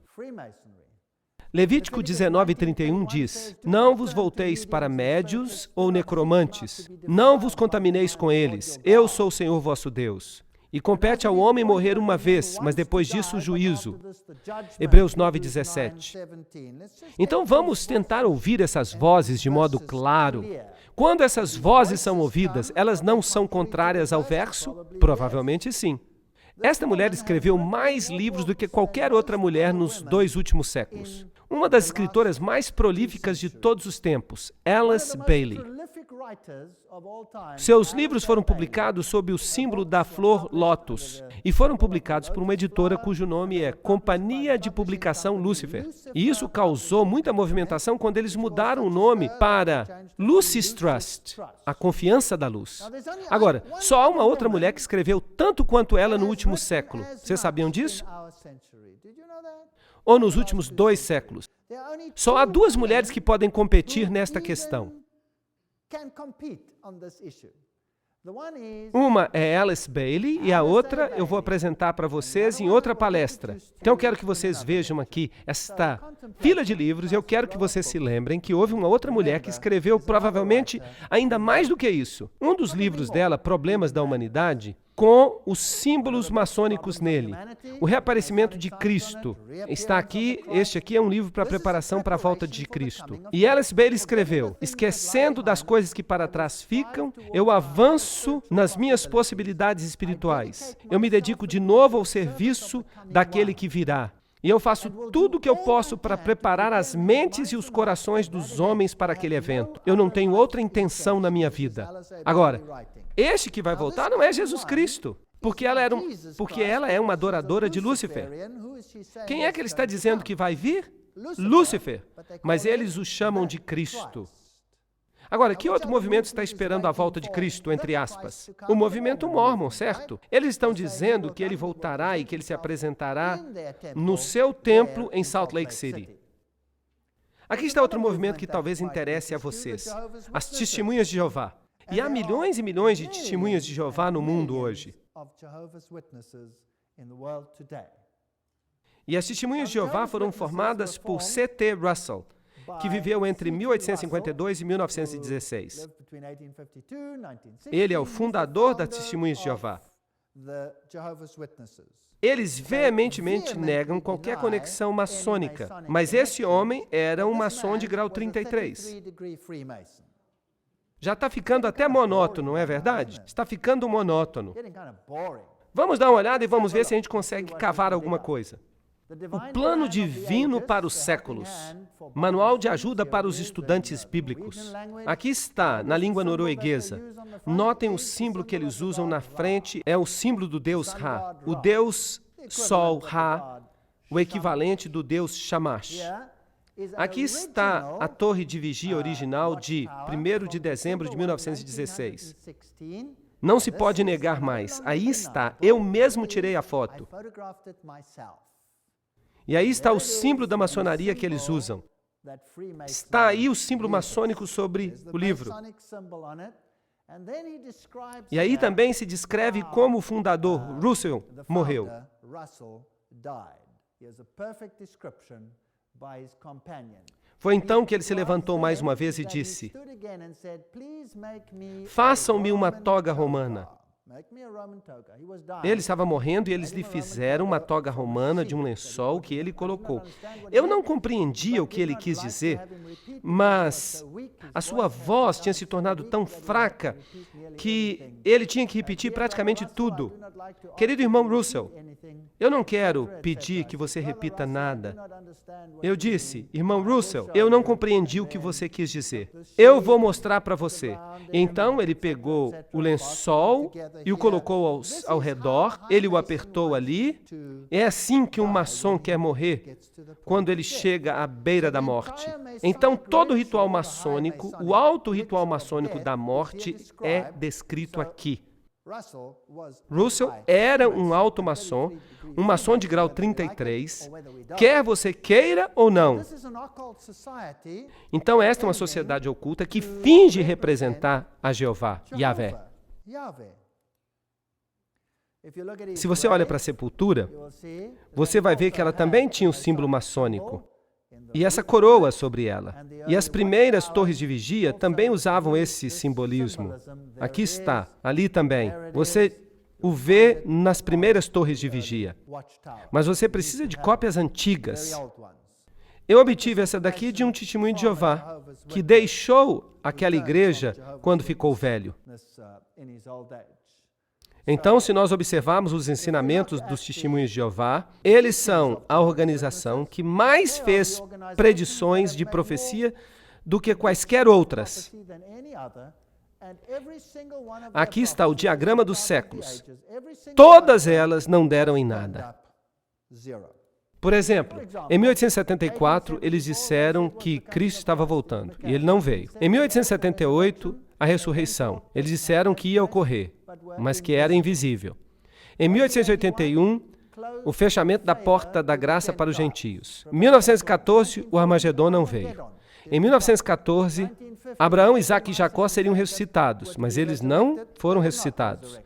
Levítico 19:31 diz: Não vos volteis para médios ou necromantes, não vos contamineis com eles, eu sou o Senhor vosso Deus. E compete ao homem morrer uma vez, mas depois disso o juízo. Hebreus 9:17. Então vamos tentar ouvir essas vozes de modo claro. Quando essas vozes são ouvidas, elas não são contrárias ao verso? Provavelmente sim. Esta mulher escreveu mais livros do que qualquer outra mulher nos 2 últimos séculos. Uma das escritoras mais prolíficas de todos os tempos, Alice Bailey. Seus livros foram publicados sob o símbolo da flor lótus e foram publicados por uma editora cujo nome é Companhia de Publicação Lucifer. E isso causou muita movimentação quando eles mudaram o nome para Lucis Trust, a confiança da luz. Agora, só há uma outra mulher que escreveu tanto quanto ela no último século. Vocês sabiam disso? Ou nos últimos 2 séculos. Só há 2 mulheres que podem competir nesta questão. Uma é Alice Bailey e a outra eu vou apresentar para vocês em outra palestra. Então eu quero que vocês vejam aqui esta fila de livros e eu quero que vocês se lembrem que houve uma outra mulher que escreveu provavelmente ainda mais do que isso. Um dos livros dela, Problemas da Humanidade, com os símbolos maçônicos nele. O reaparecimento de Cristo. Está aqui, este aqui é um livro para preparação para a volta de Cristo. E Alice Bailey escreveu: esquecendo das coisas que para trás ficam, eu avanço nas minhas possibilidades espirituais. Eu me dedico de novo ao serviço daquele que virá. E eu faço tudo o que eu posso para preparar as mentes e os corações dos homens para aquele evento. Eu não tenho outra intenção na minha vida. Agora, este que vai voltar não é Jesus Cristo, porque ela é uma adoradora de Lúcifer. Quem é que ele está dizendo que vai vir? Lúcifer. Mas eles o chamam de Cristo. Agora, que outro movimento está esperando a volta de Cristo, entre aspas? O movimento Mórmon, certo? Eles estão dizendo que ele voltará e que ele se apresentará no seu templo em Salt Lake City. Aqui está outro movimento que talvez interesse a vocês: as Testemunhas de Jeová. E há milhões e milhões de testemunhas de Jeová no mundo hoje. E as Testemunhas de Jeová foram formadas por C.T. Russell, que viveu entre 1852 e 1916. Ele é o fundador das Testemunhas de Jeová. Eles veementemente negam qualquer conexão maçônica, mas esse homem era um maçom de grau 33. Já está ficando até monótono, não é verdade? Está ficando monótono. Vamos dar uma olhada e vamos ver se a gente consegue cavar alguma coisa. O Plano Divino para os Séculos. Manual de ajuda para os estudantes bíblicos. Aqui está, na língua norueguesa. Notem o símbolo que eles usam na frente. É o símbolo do Deus Ra. O Deus Sol Ra o equivalente do deus Shamash. Aqui está a torre de vigia original de 1º de dezembro de 1916. Não se pode negar mais. Aí está, eu mesmo tirei a foto. E aí está o símbolo da maçonaria que eles usam. Está aí o símbolo maçônico sobre o livro. E aí também se descreve como o fundador, Russell, morreu. Foi então que ele se levantou mais uma vez e disse: façam-me uma toga romana. Ele estava morrendo e eles lhe fizeram uma toga romana de um lençol que ele colocou. Eu não compreendia o que ele quis dizer, mas a sua voz tinha se tornado tão fraca que ele tinha que repetir praticamente tudo. Querido irmão Russell, eu não quero pedir que você repita nada. Eu disse: irmão Russell, eu não compreendi o que você quis dizer. Eu vou mostrar para você. Então ele pegou o lençol e o colocou ao redor, ele o apertou ali. É assim que um maçom quer morrer, quando ele chega à beira da morte. Então todo o ritual maçônico, o alto ritual maçônico da morte é descrito aqui. Russell era um alto maçom, um maçom de grau 33, quer você queira ou não. Então esta é uma sociedade oculta que finge representar a Jeová, Yahvé. Se você olha para a sepultura, você vai ver que ela também tinha um símbolo maçônico. E essa coroa sobre ela. E as primeiras torres de vigia também usavam esse simbolismo. Aqui está, ali também. Você o vê nas primeiras torres de vigia. Mas você precisa de cópias antigas. Eu obtive essa daqui de um testemunho de Jeová, que deixou aquela igreja quando ficou velho. Então, se nós observarmos os ensinamentos dos testemunhos de Jeová, eles são a organização que mais fez predições de profecia do que quaisquer outras. Aqui está o diagrama dos séculos. Todas elas não deram em nada. Por exemplo, em 1874, eles disseram que Cristo estava voltando, e ele não veio. Em 1878, a ressurreição. Eles disseram que ia ocorrer, mas que era invisível. Em 1881, o fechamento da porta da graça para os gentios. Em 1914, o Armagedon não veio. Em 1914, Abraão, Isaque e Jacó seriam ressuscitados, mas eles não foram ressuscitados.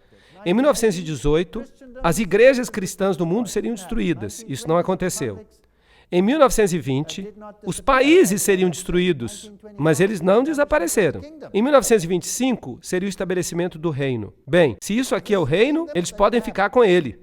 Em 1918, as igrejas cristãs do mundo seriam destruídas. Isso não aconteceu. Em 1920, os países seriam destruídos, mas eles não desapareceram. Em 1925, seria o estabelecimento do reino. Bem, se isso aqui é o reino, eles podem ficar com ele.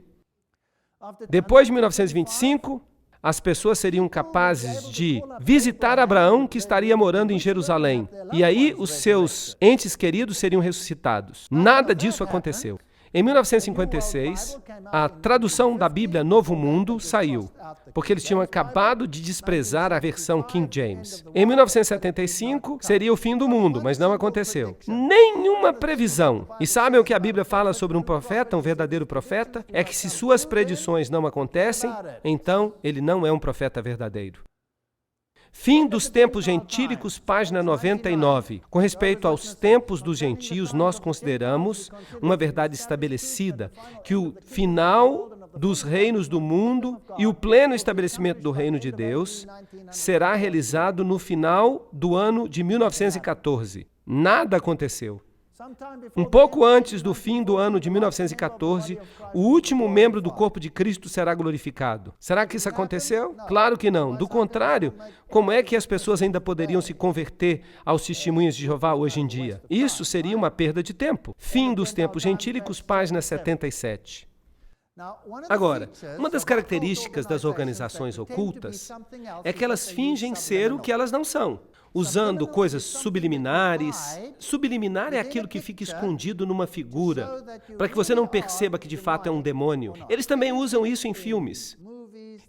Depois de 1925, as pessoas seriam capazes de visitar Abraão, que estaria morando em Jerusalém. E aí, os seus entes queridos seriam ressuscitados. Nada disso aconteceu. Em 1956, a tradução da Bíblia Novo Mundo saiu, porque eles tinham acabado de desprezar a versão King James. Em 1975, seria o fim do mundo, mas não aconteceu. Nenhuma previsão. E sabem o que a Bíblia fala sobre um profeta, um verdadeiro profeta? É que se suas predições não acontecem, então ele não é um profeta verdadeiro. Fim dos tempos gentílicos, página 99. Com respeito aos tempos dos gentios, nós consideramos uma verdade estabelecida, que o final dos reinos do mundo e o pleno estabelecimento do reino de Deus será realizado no final do ano de 1914. Nada aconteceu. Um pouco antes do fim do ano de 1914, o último membro do corpo de Cristo será glorificado. Será que isso aconteceu? Claro que não. Do contrário, como é que as pessoas ainda poderiam se converter aos testemunhos de Jeová hoje em dia? Isso seria uma perda de tempo. Fim dos tempos gentílicos, página 77. Agora, uma das características das organizações ocultas é que elas fingem ser o que elas não são, usando coisas subliminares. Subliminar é aquilo que fica escondido numa figura, para que você não perceba que de fato é um demônio. Eles também usam isso em filmes.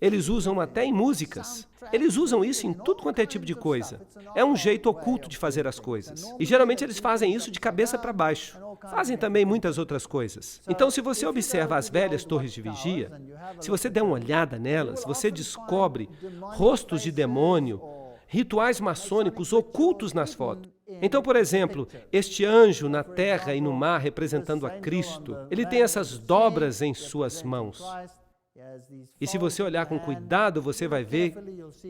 Eles usam até em músicas. Eles usam isso em tudo quanto é tipo de coisa. É um jeito oculto de fazer as coisas. E geralmente eles fazem isso de cabeça para baixo. fazem também muitas outras coisas. Então, se você observa as velhas torres de vigia, se você der uma olhada nelas, você descobre rostos de demônio, rituais maçônicos ocultos nas fotos. Então, por exemplo, este anjo na terra e no mar representando a Cristo, ele tem essas dobras em suas mãos. E se você olhar com cuidado, você vai ver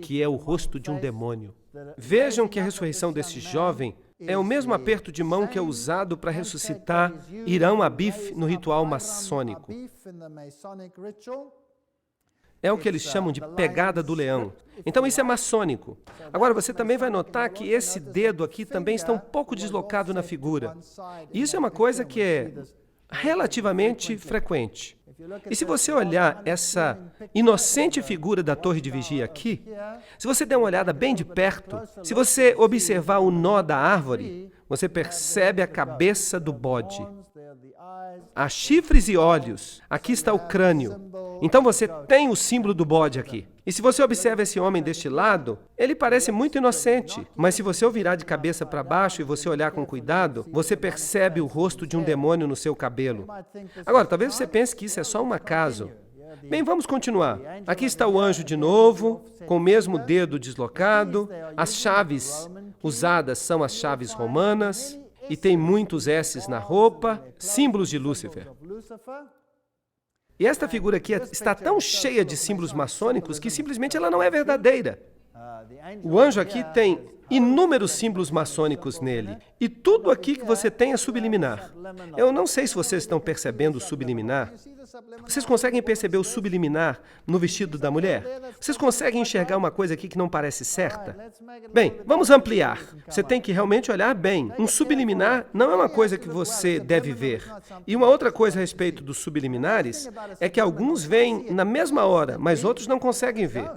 que é o rosto de um demônio. Vejam que a ressurreição desse jovem é o mesmo aperto de mão que é usado para ressuscitar Irão Abif no ritual maçônico. É o que eles chamam de pegada do leão. Então isso é maçônico. Agora você também vai notar que esse dedo aqui também está um pouco deslocado na figura. Isso é uma coisa que é relativamente frequente. E se você olhar essa inocente figura da torre de vigia aqui, se você der uma olhada bem de perto, se você observar o nó da árvore, você percebe a cabeça do bode. Há chifres e olhos. Aqui está o crânio. Então você tem o símbolo do bode aqui. E se você observa esse homem deste lado, ele parece muito inocente. Mas se você o virar de cabeça para baixo e você olhar com cuidado, você percebe o rosto de um demônio no seu cabelo. Agora, talvez você pense que isso é só um acaso. Bem, vamos continuar. Aqui está o anjo de novo, com o mesmo dedo deslocado. As chaves usadas são as chaves romanas. E tem muitos S's na roupa, símbolos de Lúcifer. E esta figura aqui está tão cheia de símbolos maçônicos que simplesmente ela não é verdadeira. O anjo aqui tem inúmeros símbolos maçônicos nele. E tudo aqui que você tem é subliminar. Eu não sei se vocês estão percebendo o subliminar. Vocês conseguem perceber o subliminar no vestido da mulher? Vocês conseguem enxergar uma coisa aqui que não parece certa? Bem, vamos ampliar. Você tem que realmente olhar bem. Um subliminar não é uma coisa que você deve ver. E uma outra coisa a respeito dos subliminares é que alguns veem na mesma hora, mas outros não conseguem ver.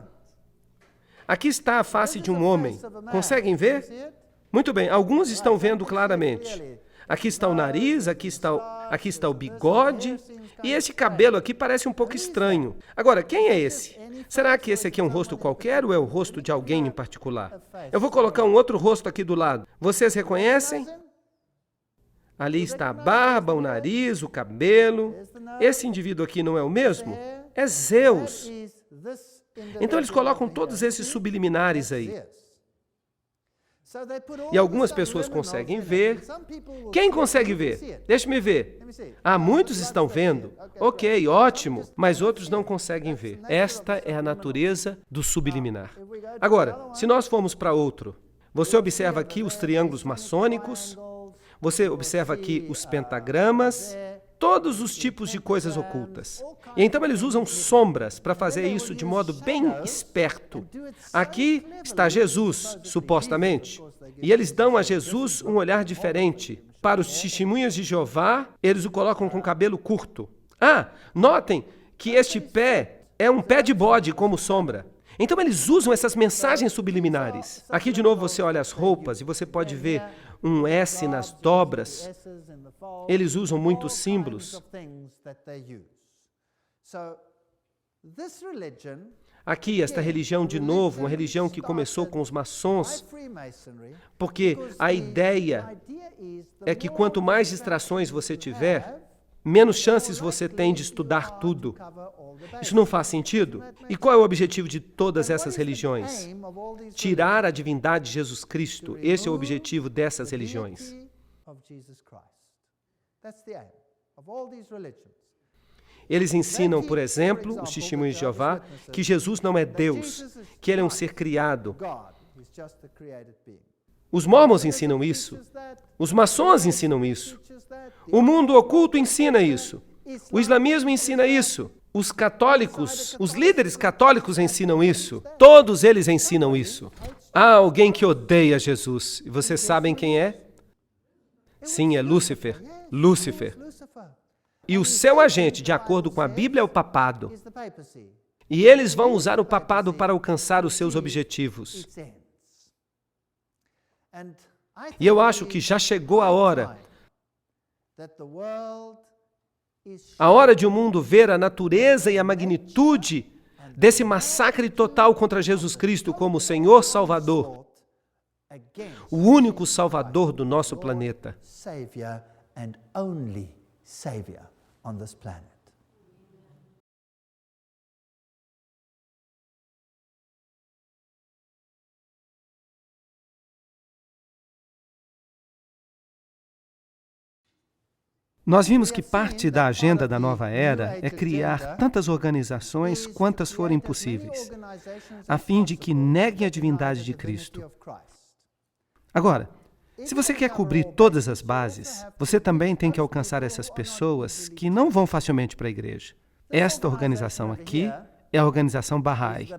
Aqui está a face de um homem. Conseguem ver? Muito bem, alguns estão vendo claramente. Aqui está o nariz, aqui está o bigode, e esse cabelo aqui parece um pouco estranho. Agora, quem é esse? Será que esse aqui é um rosto qualquer ou é o rosto de alguém em particular? Eu vou colocar um outro rosto aqui do lado. Vocês reconhecem? Ali está a barba, o nariz, o cabelo. Esse indivíduo aqui não é o mesmo? É Zeus. Então eles colocam todos esses subliminares aí. E algumas pessoas conseguem ver. Quem consegue ver? Deixa-me ver. Ah, muitos estão vendo. Ok, ótimo. Mas outros não conseguem ver. Esta é a natureza do subliminar. Agora, se nós formos para outro, você observa aqui os triângulos maçônicos, você observa aqui os pentagramas, todos os tipos de coisas ocultas. E então eles usam sombras para fazer isso de modo bem esperto. Aqui está Jesus, supostamente, e eles dão a Jesus um olhar diferente. Para os testemunhas de Jeová, eles o colocam com cabelo curto. Ah, notem que este pé é um pé de bode como sombra. Então eles usam essas mensagens subliminares. Aqui de novo você olha as roupas e você pode ver um S nas dobras. Eles usam muitos símbolos. Aqui, esta religião, de novo, uma religião que começou com os maçons, porque a ideia é que quanto mais distrações você tiver, menos chances você tem de estudar tudo. Isso não faz sentido? E qual é o objetivo de todas essas religiões? Tirar a divindade de Jesus Cristo. Esse é o objetivo dessas religiões. Eles ensinam, por exemplo, os testemunhos de Jeová, que Jesus não é Deus, que ele é um ser criado. Os mormons ensinam isso. Os maçons ensinam isso. O mundo oculto ensina isso. O islamismo ensina isso. Os católicos, os líderes católicos ensinam isso. Todos eles ensinam isso. Há alguém que odeia Jesus. E vocês sabem quem é? Sim, é Lúcifer. Lúcifer. E o seu agente, de acordo com a Bíblia, é o papado. E eles vão usar o papado para alcançar os seus objetivos. E eu acho que já chegou a hora de o mundo ver a natureza e a magnitude desse massacre total contra Jesus Cristo como Senhor Salvador, o único Salvador do nosso planeta. and only Savior on this planet. Nós vimos que parte da agenda da nova era é criar tantas organizações quantas forem possíveis, a fim de que neguem a divindade de Cristo. Agora, se você quer cobrir todas as bases, você também tem que alcançar essas pessoas que não vão facilmente para a igreja. Esta organização aqui é a organização Bahá'í,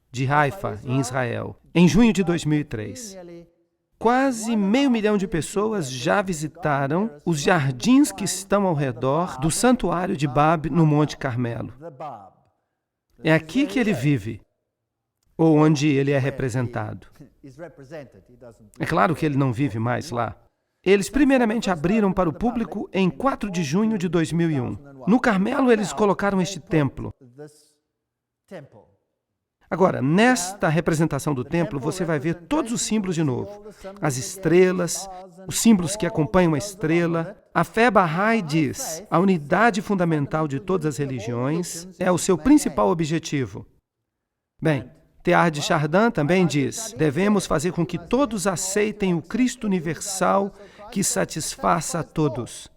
de Haifa, em Israel, em junho de 2003. Quase 500 mil de pessoas já visitaram os jardins que estão ao redor do santuário de Bab, no Monte Carmelo. É aqui que ele vive, ou onde ele é representado. É claro que ele não vive mais lá. Eles primeiramente abriram para o público em 4 de junho de 2001. No Carmelo, eles colocaram este templo. Agora, nesta representação do templo, você vai ver todos os símbolos de novo. As estrelas, os símbolos que acompanham a estrela. A fé Bahá'í diz: a unidade fundamental de todas as religiões é o seu principal objetivo. Bem, Teilhard de Chardin também diz: devemos fazer com que todos aceitem o Cristo universal que satisfaça a todos.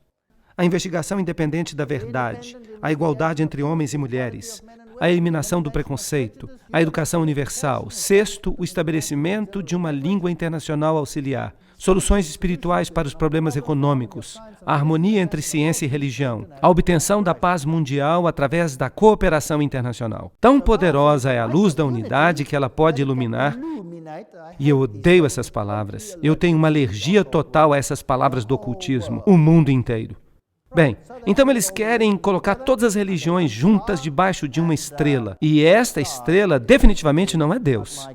A investigação independente da verdade, a igualdade entre homens e mulheres, a eliminação do preconceito, a educação universal. 6º, o estabelecimento de uma língua internacional auxiliar. Soluções espirituais para os problemas econômicos, a harmonia entre ciência e religião, a obtenção da paz mundial através da cooperação internacional. Tão poderosa é a luz da unidade que ela pode iluminar, e eu odeio essas palavras. Eu tenho uma alergia total a essas palavras do ocultismo, o mundo inteiro. Bem, então eles querem colocar todas as religiões juntas debaixo de uma estrela. E esta estrela definitivamente não é Deus.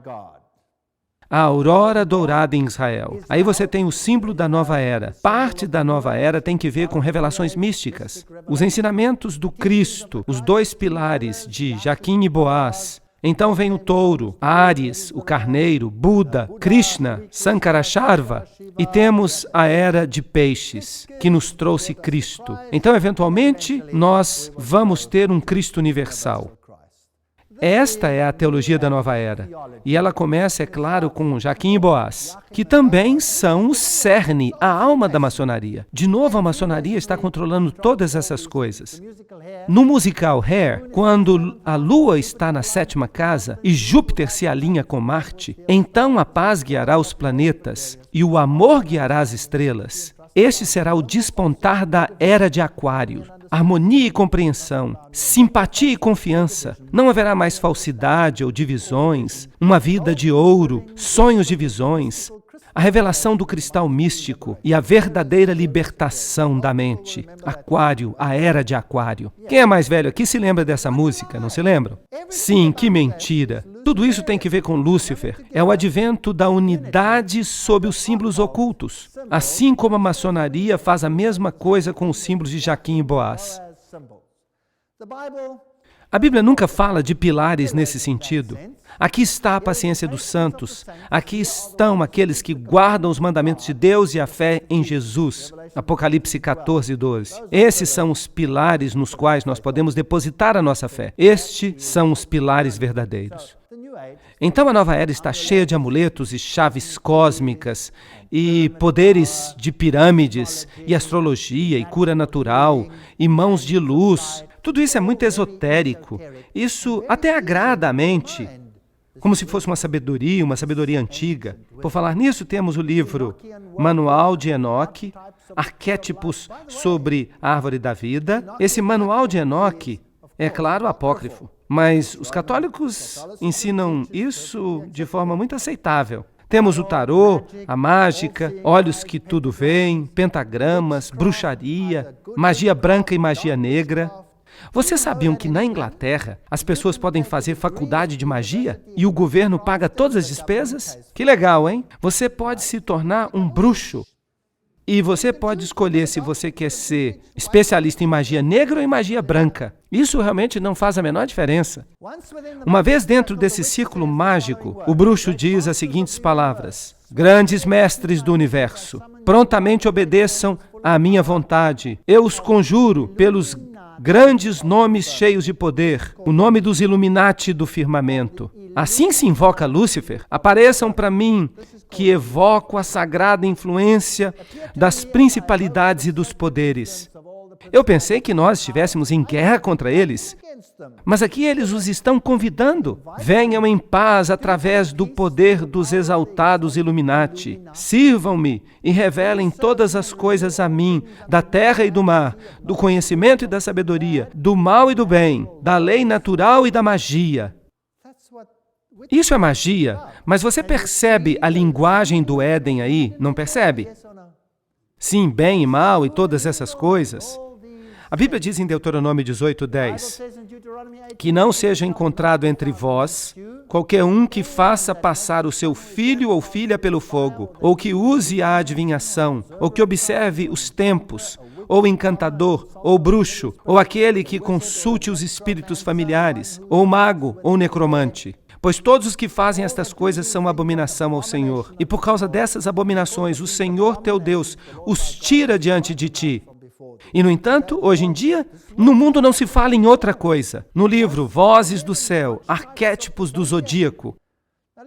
A aurora dourada em Israel. Aí você tem o símbolo da nova era. Parte da nova era tem que ver com revelações místicas. Os ensinamentos do Cristo, os 2 pilares de Jaquim e Boaz. Então vem o touro, Áries, o carneiro, Buda, Krishna, Sankarasharva, e temos a era de peixes, que nos trouxe Cristo. Então, eventualmente, nós vamos ter um Cristo universal. Esta é a teologia da nova era. E ela começa, é claro, com Jaquim e Boaz, que também são o cerne, a alma da maçonaria. De novo, a maçonaria está controlando todas essas coisas. No musical Hair, quando a Lua está na 7ª casa e Júpiter se alinha com Marte, então a paz guiará os planetas e o amor guiará as estrelas. Este será o despontar da era de Aquário. Harmonia e compreensão, simpatia e confiança. Não haverá mais falsidade ou divisões, uma vida de ouro, sonhos de visões, a revelação do cristal místico e a verdadeira libertação da mente. Aquário, a era de Aquário. Quem é mais velho aqui se lembra dessa música, não se lembram? Sim, que mentira. Tudo isso tem que ver com Lúcifer. É o advento da unidade sob os símbolos ocultos. Assim como a maçonaria faz a mesma coisa com os símbolos de Jaquim e Boaz. A Bíblia nunca fala de pilares nesse sentido. Aqui está a paciência dos santos. Aqui estão aqueles que guardam os mandamentos de Deus e a fé em Jesus. Apocalipse 14, 12. Esses são os pilares nos quais nós podemos depositar a nossa fé. Estes são os pilares verdadeiros. Então a nova era está cheia de amuletos e chaves cósmicas e poderes de pirâmides e astrologia e cura natural e mãos de luz. Tudo isso é muito esotérico. Isso até agrada a mente, como se fosse uma sabedoria antiga. Por falar nisso, temos o livro Manual de Enoque, Arquétipos sobre a Árvore da Vida. Esse Manual de Enoque é, claro, apócrifo, mas os católicos ensinam isso de forma muito aceitável. Temos o tarô, a mágica, olhos que tudo veem, pentagramas, bruxaria, magia branca e magia negra. Vocês sabiam que na Inglaterra as pessoas podem fazer faculdade de magia e o governo paga todas as despesas? Que legal, hein? Você pode se tornar um bruxo. E você pode escolher se você quer ser especialista em magia negra ou em magia branca. Isso realmente não faz a menor diferença. Uma vez dentro desse círculo mágico, o bruxo diz as seguintes palavras: grandes mestres do universo, prontamente obedeçam à minha vontade. Eu os conjuro pelos grandes nomes cheios de poder, o nome dos Illuminati do firmamento. Assim se invoca Lúcifer. Apareçam para mim, que evoco a sagrada influência das principalidades e dos poderes. Eu pensei que nós estivéssemos em guerra contra eles, mas aqui eles os estão convidando. Venham em paz através do poder dos exaltados Illuminati. Sirvam-me e revelem todas as coisas a mim, da terra e do mar, do conhecimento e da sabedoria, do mal e do bem, da lei natural e da magia. Isso é magia, mas você percebe a linguagem do Éden aí? Não percebe? Sim, bem e mal e todas essas coisas. A Bíblia diz em Deuteronômio 18:10 que não seja encontrado entre vós qualquer um que faça passar o seu filho ou filha pelo fogo, ou que use a adivinhação, ou que observe os tempos, ou encantador, ou bruxo, ou aquele que consulte os espíritos familiares, ou mago, ou necromante. Pois todos os que fazem estas coisas são abominação ao Senhor. E por causa dessas abominações, o Senhor teu Deus os tira diante de ti. E, no entanto, hoje em dia, no mundo não se fala em outra coisa. No livro Vozes do Céu, Arquétipos do Zodíaco,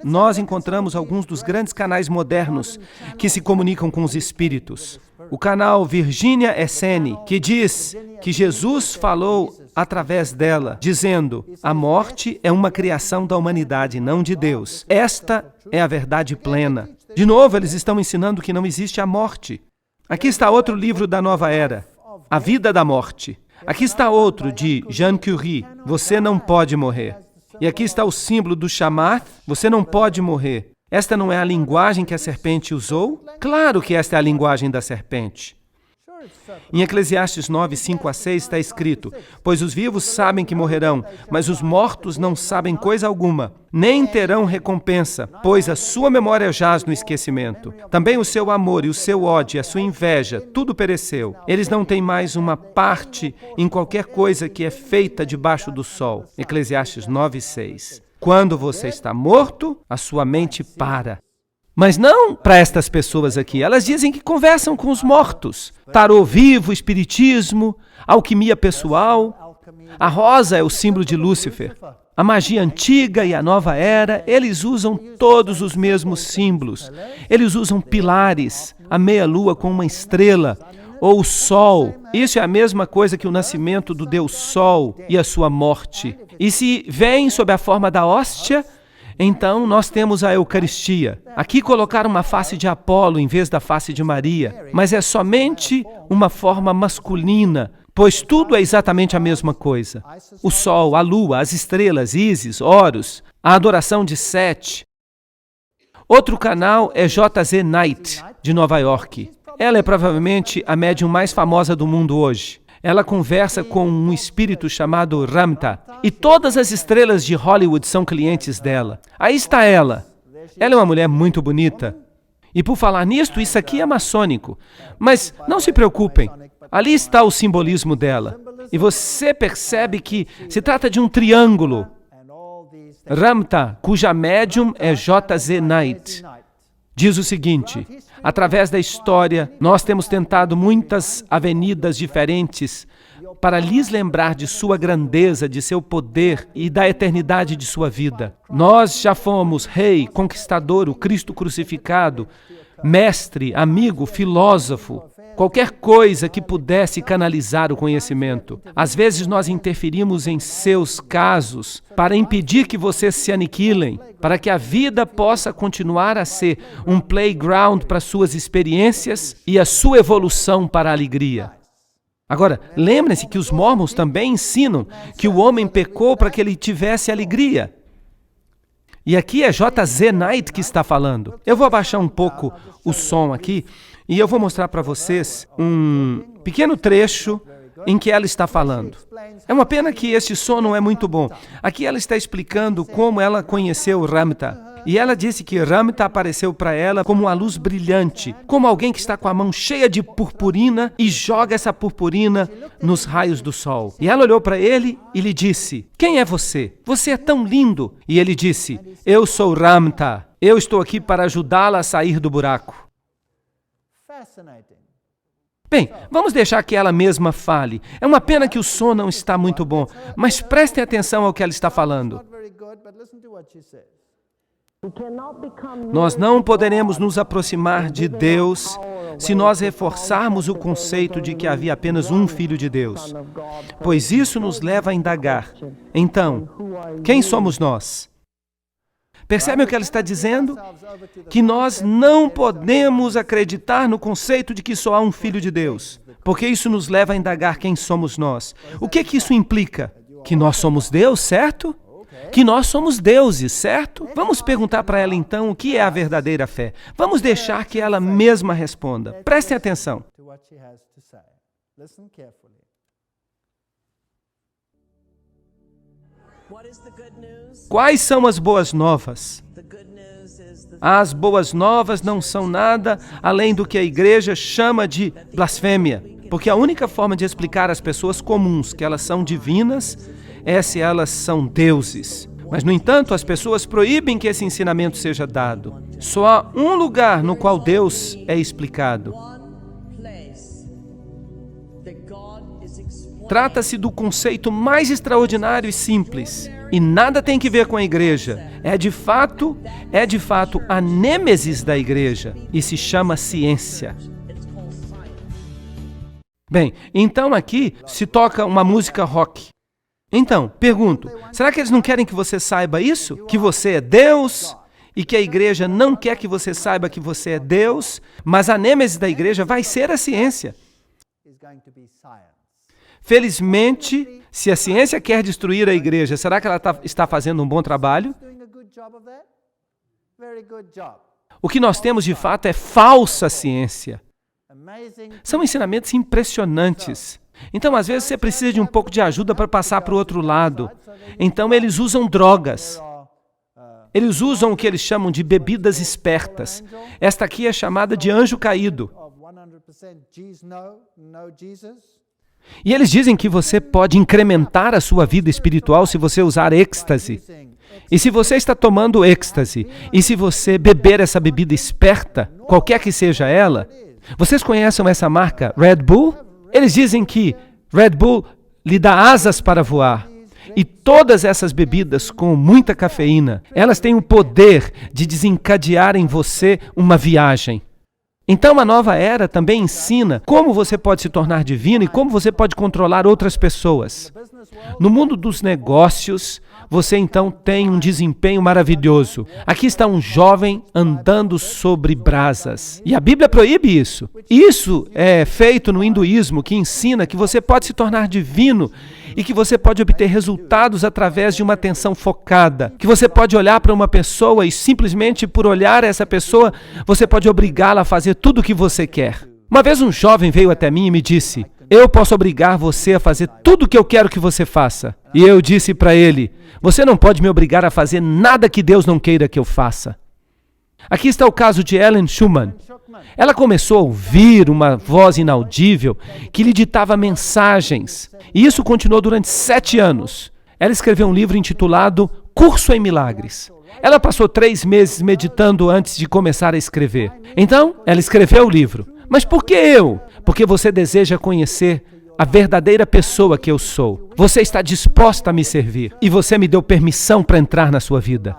nós encontramos alguns dos grandes canais modernos que se comunicam com os espíritos. O canal Virginia Essene, que diz que Jesus falou através dela, dizendo: a morte é uma criação da humanidade, não de Deus. Esta é a verdade plena. De novo, eles estão ensinando que não existe a morte. Aqui está outro livro da Nova Era, A Vida da Morte. Aqui está outro de Jean Curie, Você não pode morrer. E aqui está o símbolo do Shamath, Você não pode morrer. Esta não é a linguagem que a serpente usou? Claro que esta é a linguagem da serpente. Em Eclesiastes 9, 5-6 está escrito: pois os vivos sabem que morrerão, mas os mortos não sabem coisa alguma, nem terão recompensa, pois a sua memória jaz no esquecimento. Também o seu amor e o seu ódio, a sua inveja, tudo pereceu. Eles não têm mais uma parte em qualquer coisa que é feita debaixo do sol. Eclesiastes 9, 6. Quando você está morto, a sua mente para. Mas não para estas pessoas aqui. Elas dizem que conversam com os mortos. Tarô vivo, espiritismo, alquimia pessoal. A rosa é o símbolo de Lúcifer. A magia antiga e a nova era, eles usam todos os mesmos símbolos. Eles usam pilares, a meia-lua com uma estrela, ou o sol. Isso é a mesma coisa que o nascimento do Deus Sol e a sua morte. E se vem sob a forma da hóstia, então nós temos a Eucaristia. Aqui colocaram uma face de Apolo em vez da face de Maria, mas é somente uma forma masculina, pois tudo é exatamente a mesma coisa. O sol, a lua, as estrelas, Ísis, Horus, a adoração de Sete. Outro canal é J.Z. Knight, de Nova York. Ela é provavelmente a médium mais famosa do mundo hoje. Ela conversa com um espírito chamado Ramta. E todas as estrelas de Hollywood são clientes dela. Aí está ela. Ela é uma mulher muito bonita. E por falar nisto, isso aqui é maçônico. Mas não se preocupem. Ali está o simbolismo dela. E você percebe que se trata de um triângulo. Ramta, cuja médium é J.Z. Knight, diz o seguinte: através da história, nós temos tentado muitas avenidas diferentes para lhes lembrar de sua grandeza, de seu poder e da eternidade de sua vida. Nós já fomos rei, conquistador, o Cristo crucificado, mestre, amigo, filósofo, qualquer coisa que pudesse canalizar o conhecimento. Às vezes nós interferimos em seus casos para impedir que vocês se aniquilem, para que a vida possa continuar a ser um playground para suas experiências e a sua evolução para a alegria. Agora, lembrem-se que os mormons também ensinam que o homem pecou para que ele tivesse alegria. E aqui é J.Z. Knight que está falando. Eu vou abaixar um pouco o som aqui e eu vou mostrar para vocês um pequeno trecho em que ela está falando. É uma pena que este som não é muito bom. Aqui ela está explicando como ela conheceu Ramta. E ela disse que Ramtha apareceu para ela como uma luz brilhante, como alguém que está com a mão cheia de purpurina e joga essa purpurina nos raios do sol. E ela olhou para ele e lhe disse: quem é você? Você é tão lindo. E ele disse: eu sou Ramtha. Eu estou aqui para ajudá-la a sair do buraco. Bem, vamos deixar que ela mesma fale. É uma pena que o som não está muito bom, mas prestem atenção ao que ela está falando. Nós não poderemos nos aproximar de Deus se nós reforçarmos o conceito de que havia apenas um Filho de Deus, pois isso nos leva a indagar. Então, quem somos nós? Percebem o que ela está dizendo? Que nós não podemos acreditar no conceito de que só há um Filho de Deus, porque isso nos leva a indagar quem somos nós. O que isso implica? Que nós somos Deus, certo? Que nós somos deuses, certo? Vamos perguntar para ela então o que é a verdadeira fé. Vamos deixar que ela mesma responda. Prestem atenção. Quais são as boas novas? As boas novas não são nada além do que a igreja chama de blasfêmia, porque a única forma de explicar às pessoas comuns que elas são divinas é se elas são deuses. Mas, no entanto, as pessoas proíbem que esse ensinamento seja dado. Só há um lugar no qual Deus é explicado. Trata-se do conceito mais extraordinário e simples. E nada tem que ver com a igreja. É de fato a nêmesis da igreja. E se chama ciência. Bem, então aqui se toca uma música rock. Então, pergunto, será que eles não querem que você saiba isso? Que você é Deus? E que a igreja não quer que você saiba que você é Deus? Mas a nêmesis da igreja vai ser a ciência. Felizmente, se a ciência quer destruir a igreja, será que ela está fazendo um bom trabalho? O que nós temos de fato é falsa ciência. São ensinamentos impressionantes. Então, às vezes, você precisa de um pouco de ajuda para passar para o outro lado. Então, eles usam drogas. Eles usam o que eles chamam de bebidas espertas. Esta aqui é chamada de anjo caído. E eles dizem que você pode incrementar a sua vida espiritual se você usar êxtase. E se você está tomando êxtase, e se você beber essa bebida esperta, qualquer que seja ela, vocês conhecem essa marca Red Bull? Eles dizem que Red Bull lhe dá asas para voar. E todas essas bebidas com muita cafeína, elas têm o poder de desencadear em você uma viagem. Então, a nova era também ensina como você pode se tornar divino e como você pode controlar outras pessoas. No mundo dos negócios, você então tem um desempenho maravilhoso. Aqui está um jovem andando sobre brasas. E a Bíblia proíbe isso. Isso é feito no hinduísmo, que ensina que você pode se tornar divino e que você pode obter resultados através de uma atenção focada. Que você pode olhar para uma pessoa e simplesmente por olhar essa pessoa, você pode obrigá-la a fazer tudo o que você quer. Uma vez um jovem veio até mim e me disse: eu posso obrigar você a fazer tudo o que eu quero que você faça. E eu disse para ele: você não pode me obrigar a fazer nada que Deus não queira que eu faça. Aqui está o caso de Ellen Schumann. Ela começou a ouvir uma voz inaudível que lhe ditava mensagens. E isso continuou durante 7 anos. Ela escreveu um livro intitulado Curso em Milagres. Ela passou 3 meses meditando antes de começar a escrever. Então, ela escreveu o livro. Mas por que eu? Porque você deseja conhecer a verdadeira pessoa que eu sou. Você está disposta a me servir. E você me deu permissão para entrar na sua vida.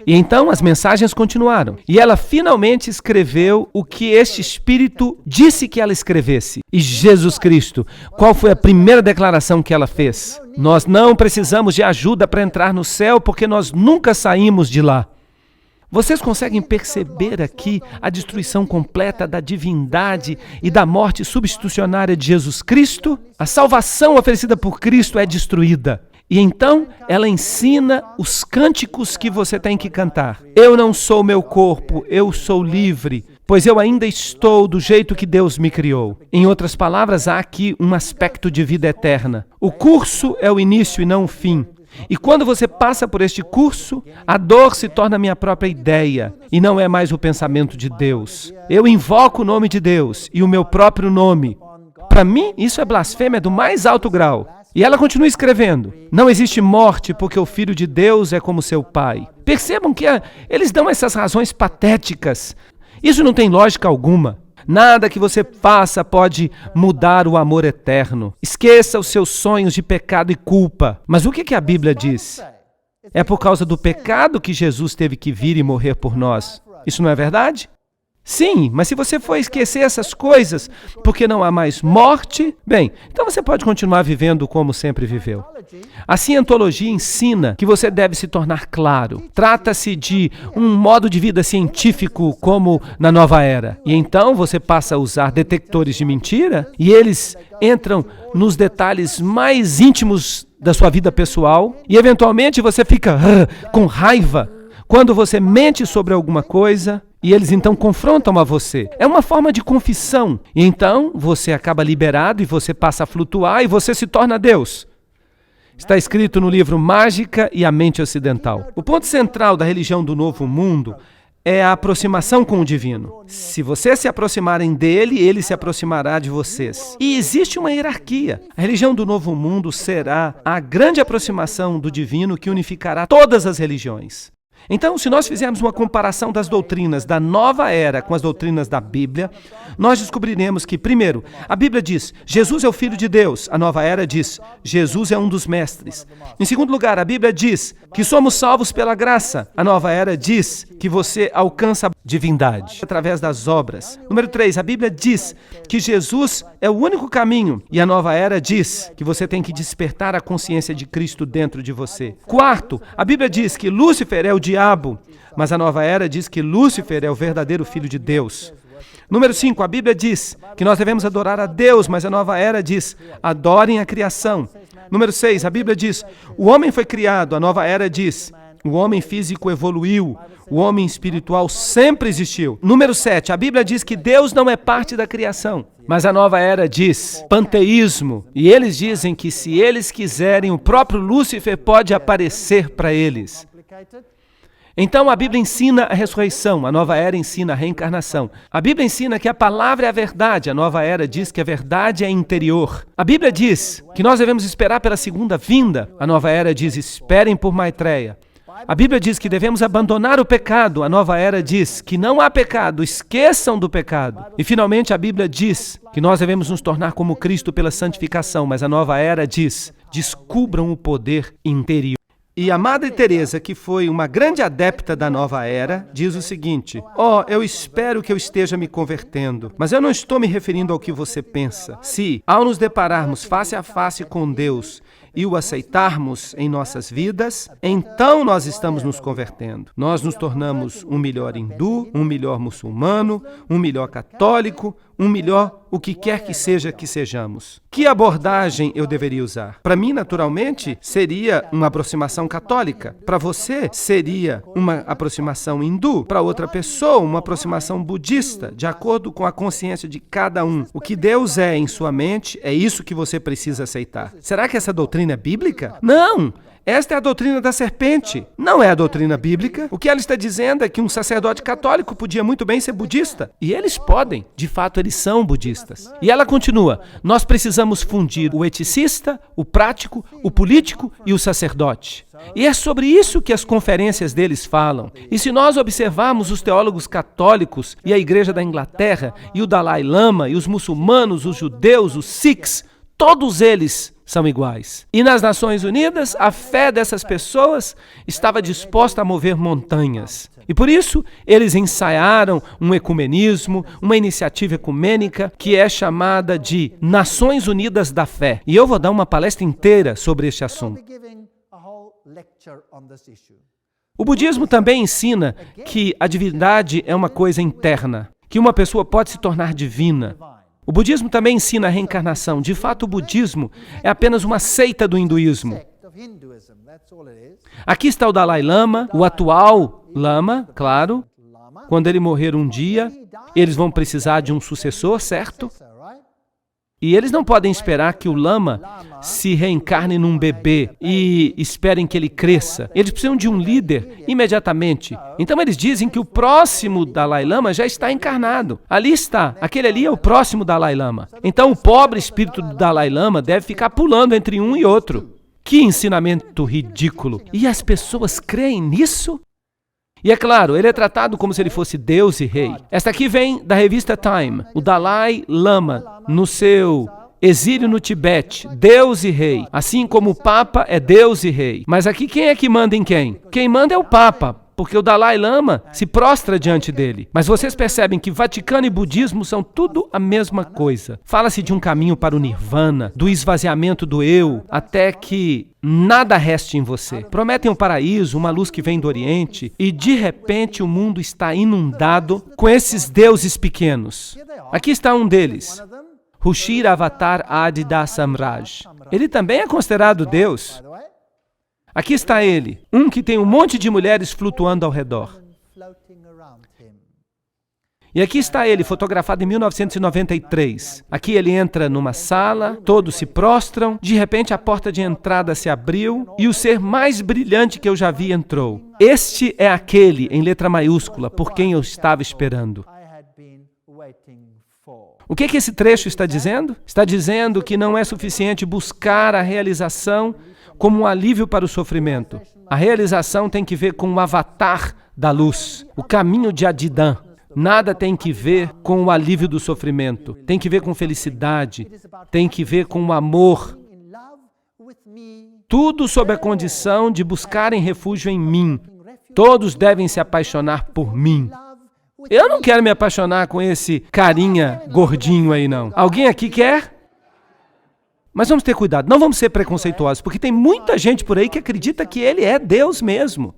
E então as mensagens continuaram. E ela finalmente escreveu o que este Espírito disse que ela escrevesse. E Jesus Cristo, qual foi a primeira declaração que ela fez? Nós não precisamos de ajuda para entrar no céu, porque nós nunca saímos de lá. Vocês conseguem perceber aqui a destruição completa da divindade e da morte substitucionária de Jesus Cristo? A salvação oferecida por Cristo é destruída. E então, ela ensina os cânticos que você tem que cantar. Eu não sou meu corpo, eu sou livre, pois eu ainda estou do jeito que Deus me criou. Em outras palavras, há aqui um aspecto de vida eterna. O curso é o início e não o fim. E quando você passa por este curso, a dor se torna minha própria ideia e não é mais o pensamento de Deus. Eu invoco o nome de Deus e o meu próprio nome. Para mim, isso é blasfêmia do mais alto grau. E ela continua escrevendo: não existe morte porque o Filho de Deus é como seu Pai. Percebam que eles dão essas razões patéticas. Isso não tem lógica alguma. Nada que você faça pode mudar o amor eterno. Esqueça os seus sonhos de pecado e culpa. Mas o que a Bíblia diz? É por causa do pecado que Jesus teve que vir e morrer por nós. Isso não é verdade? Sim, mas se você for esquecer essas coisas, porque não há mais morte, bem, então você pode continuar vivendo como sempre viveu. A cientologia ensina que você deve se tornar claro. Trata-se de um modo de vida científico como na nova era. E então você passa a usar detectores de mentira e eles entram nos detalhes mais íntimos da sua vida pessoal e eventualmente você fica com raiva quando você mente sobre alguma coisa. E eles então confrontam a você. É uma forma de confissão. E então você acaba liberado e você passa a flutuar e você se torna Deus. Está escrito no livro Mágica e a Mente Ocidental. O ponto central da religião do Novo Mundo é a aproximação com o divino. Se vocês se aproximarem dele, ele se aproximará de vocês. E existe uma hierarquia. A religião do Novo Mundo será a grande aproximação do divino que unificará todas as religiões. Então, se nós fizermos uma comparação das doutrinas da nova era com as doutrinas da Bíblia, nós descobriremos que, primeiro, a Bíblia diz, Jesus é o Filho de Deus. A nova era diz, Jesus é um dos mestres. Em segundo lugar, a Bíblia diz que somos salvos pela graça. A nova era diz que você alcança a divindade através das obras. Número 3, a Bíblia diz que Jesus é o único caminho. E a nova era diz que você tem que despertar a consciência de Cristo dentro de você. Quarto, a Bíblia diz que Lúcifer é o diabo, mas a nova era diz que Lúcifer é o verdadeiro Filho de Deus. Número 5, a Bíblia diz que nós devemos adorar a Deus, mas a nova era diz, adorem a criação. Número 6, a Bíblia diz, o homem foi criado, a nova era diz, o homem físico evoluiu, o homem espiritual sempre existiu. Número 7, a Bíblia diz que Deus não é parte da criação, mas a nova era diz panteísmo. E eles dizem que se eles quiserem, o próprio Lúcifer pode aparecer para eles. Então a Bíblia ensina a ressurreição, a nova era ensina a reencarnação. A Bíblia ensina que a palavra é a verdade, a nova era diz que a verdade é interior. A Bíblia diz que nós devemos esperar pela segunda vinda, a nova era diz esperem por Maitreya. A Bíblia diz que devemos abandonar o pecado, a nova era diz que não há pecado, esqueçam do pecado. E finalmente a Bíblia diz que nós devemos nos tornar como Cristo pela santificação, mas a nova era diz, descubram o poder interior. E a Madre Teresa, que foi uma grande adepta da nova era, diz o seguinte: eu espero que eu esteja me convertendo, mas eu não estou me referindo ao que você pensa. Se, ao nos depararmos face a face com Deus e o aceitarmos em nossas vidas, então nós estamos nos convertendo. Nós nos tornamos um melhor hindu, um melhor muçulmano, um melhor católico, um melhor o que quer que seja que sejamos. Que abordagem eu deveria usar? Para mim, naturalmente, seria uma aproximação católica. Para você, seria uma aproximação hindu. Para outra pessoa, uma aproximação budista, de acordo com a consciência de cada um. O que Deus é em sua mente, é isso que você precisa aceitar. Será que essa doutrina é bíblica? Não! Esta é a doutrina da serpente, não é a doutrina bíblica. O que ela está dizendo é que um sacerdote católico podia muito bem ser budista. E eles podem, de fato eles são budistas. E ela continua, nós precisamos fundir o eticista, o prático, o político e o sacerdote. E é sobre isso que as conferências deles falam. E se nós observarmos os teólogos católicos e a Igreja da Inglaterra e o Dalai Lama e os muçulmanos, os judeus, os sikhs, todos eles são iguais. E nas Nações Unidas, a fé dessas pessoas estava disposta a mover montanhas. E por isso, eles ensaiaram um ecumenismo, uma iniciativa ecumênica que é chamada de Nações Unidas da Fé. E eu vou dar uma palestra inteira sobre este assunto. O budismo também ensina que a divindade é uma coisa interna, que uma pessoa pode se tornar divina. O budismo também ensina a reencarnação. De fato, o budismo é apenas uma seita do hinduísmo. Aqui está o Dalai Lama, o atual Lama, claro. Quando ele morrer um dia, eles vão precisar de um sucessor, certo? E eles não podem esperar que o lama se reencarne num bebê e esperem que ele cresça. Eles precisam de um líder imediatamente. Então eles dizem que o próximo Dalai Lama já está encarnado. Ali está. Aquele ali é o próximo Dalai Lama. Então o pobre espírito do Dalai Lama deve ficar pulando entre um e outro. Que ensinamento ridículo. E as pessoas creem nisso? E é claro, ele é tratado como se ele fosse Deus e rei. Esta aqui vem da revista Time. O Dalai Lama, no seu exílio no Tibete, Deus e rei. Assim como o Papa é Deus e rei. Mas aqui quem é que manda em quem? Quem manda é o Papa, porque o Dalai Lama se prostra diante dele. Mas vocês percebem que Vaticano e budismo são tudo a mesma coisa. Fala-se de um caminho para o nirvana, do esvaziamento do eu, até que nada reste em você. Prometem um paraíso, uma luz que vem do Oriente, e de repente o mundo está inundado com esses deuses pequenos. Aqui está um deles, Rushir Avatar Adida Samraj. Ele também é considerado Deus. Aqui está ele, um que tem um monte de mulheres flutuando ao redor. E aqui está ele, fotografado em 1993. Aqui ele entra numa sala, todos se prostram, de repente a porta de entrada se abriu e o ser mais brilhante que eu já vi entrou. Este é aquele, em letra maiúscula, por quem eu estava esperando. O que esse trecho está dizendo? Está dizendo que não é suficiente buscar a realização como um alívio para o sofrimento. A realização tem que ver com o avatar da luz, o caminho de Adidan. Nada tem que ver com o alívio do sofrimento. Tem que ver com felicidade, tem que ver com o amor. Tudo sob a condição de buscarem refúgio em mim. Todos devem se apaixonar por mim. Eu não quero me apaixonar com esse carinha gordinho aí, não. Alguém aqui quer? Mas vamos ter cuidado, não vamos ser preconceituosos, porque tem muita gente por aí que acredita que ele é Deus mesmo.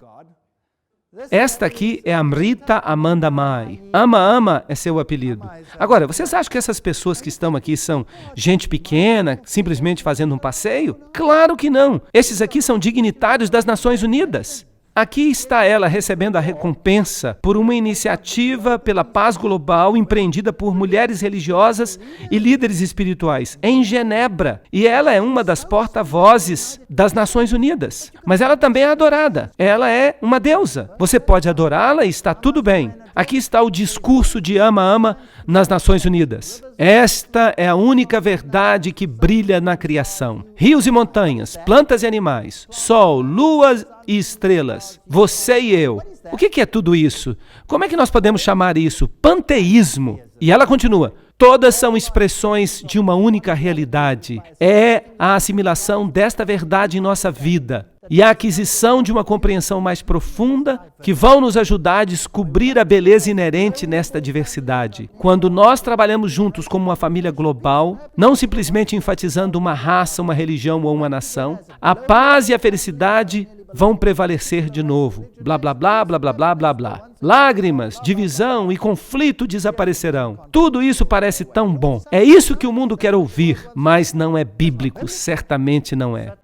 Esta aqui é Amrita Amanda Mai. Ama é seu apelido. Agora, vocês acham que essas pessoas que estão aqui são gente pequena, simplesmente fazendo um passeio? Claro que não. Esses aqui são dignitários das Nações Unidas. Aqui está ela recebendo a recompensa por uma iniciativa pela paz global empreendida por mulheres religiosas e líderes espirituais em Genebra. E ela é uma das porta-vozes das Nações Unidas. Mas ela também é adorada. Ela é uma deusa. Você pode adorá-la e está tudo bem. Aqui está o discurso de ama nas Nações Unidas. Esta é a única verdade que brilha na criação. Rios e montanhas, plantas e animais, sol, luas e estrelas, você e eu. O que é tudo isso? Como é que nós podemos chamar isso? Panteísmo. E ela continua. Todas são expressões de uma única realidade. É a assimilação desta verdade em nossa vida e a aquisição de uma compreensão mais profunda que vão nos ajudar a descobrir a beleza inerente nesta diversidade. Quando nós trabalhamos juntos como uma família global, não simplesmente enfatizando uma raça, uma religião ou uma nação, a paz e a felicidade vão prevalecer de novo. Blá, blá, blá, blá, blá, blá, blá, blá. Lágrimas, divisão e conflito desaparecerão. Tudo isso parece tão bom. É isso que o mundo quer ouvir, mas não é bíblico, certamente não é.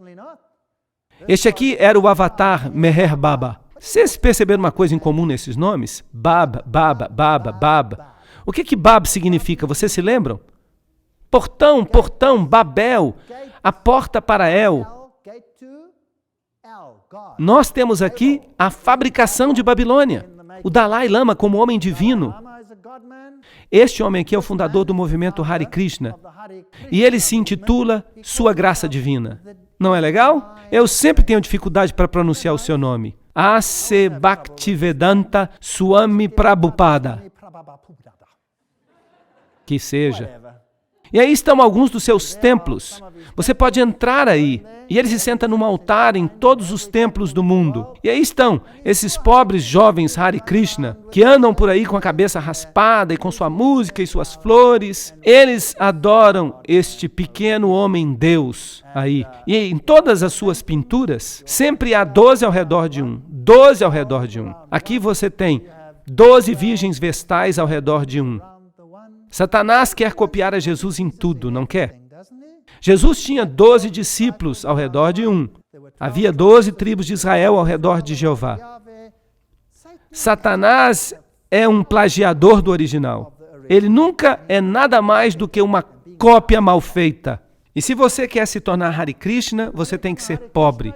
Este aqui era o avatar Meher Baba. Vocês perceberam uma coisa em comum nesses nomes? Baba, Baba, Baba, Baba. O que Bab significa? Vocês se lembram? Portão, portão, Babel, a porta para El. Nós temos aqui a fabricação de Babilônia. O Dalai Lama como homem divino. Este homem aqui é o fundador do movimento Hare Krishna. E ele se intitula Sua Graça Divina. Não é legal? Eu sempre tenho dificuldade para pronunciar o seu nome. A.C. Bhaktivedanta Swami Prabhupada. Que seja. E aí estão alguns dos seus templos. Você pode entrar aí. E ele se senta num altar em todos os templos do mundo. E aí estão esses pobres jovens Hare Krishna, que andam por aí com a cabeça raspada e com sua música e suas flores. Eles adoram este pequeno homem Deus aí. E em todas as suas pinturas, sempre há 12 ao redor de um. 12 ao redor de um. Aqui você tem 12 virgens vestais ao redor de um. Satanás quer copiar a Jesus em tudo, não quer? Jesus tinha 12 discípulos ao redor de um. Havia 12 tribos de Israel ao redor de Jeová. Satanás é um plagiador do original. Ele nunca é nada mais do que uma cópia mal feita. E se você quer se tornar Hare Krishna, você tem que ser pobre.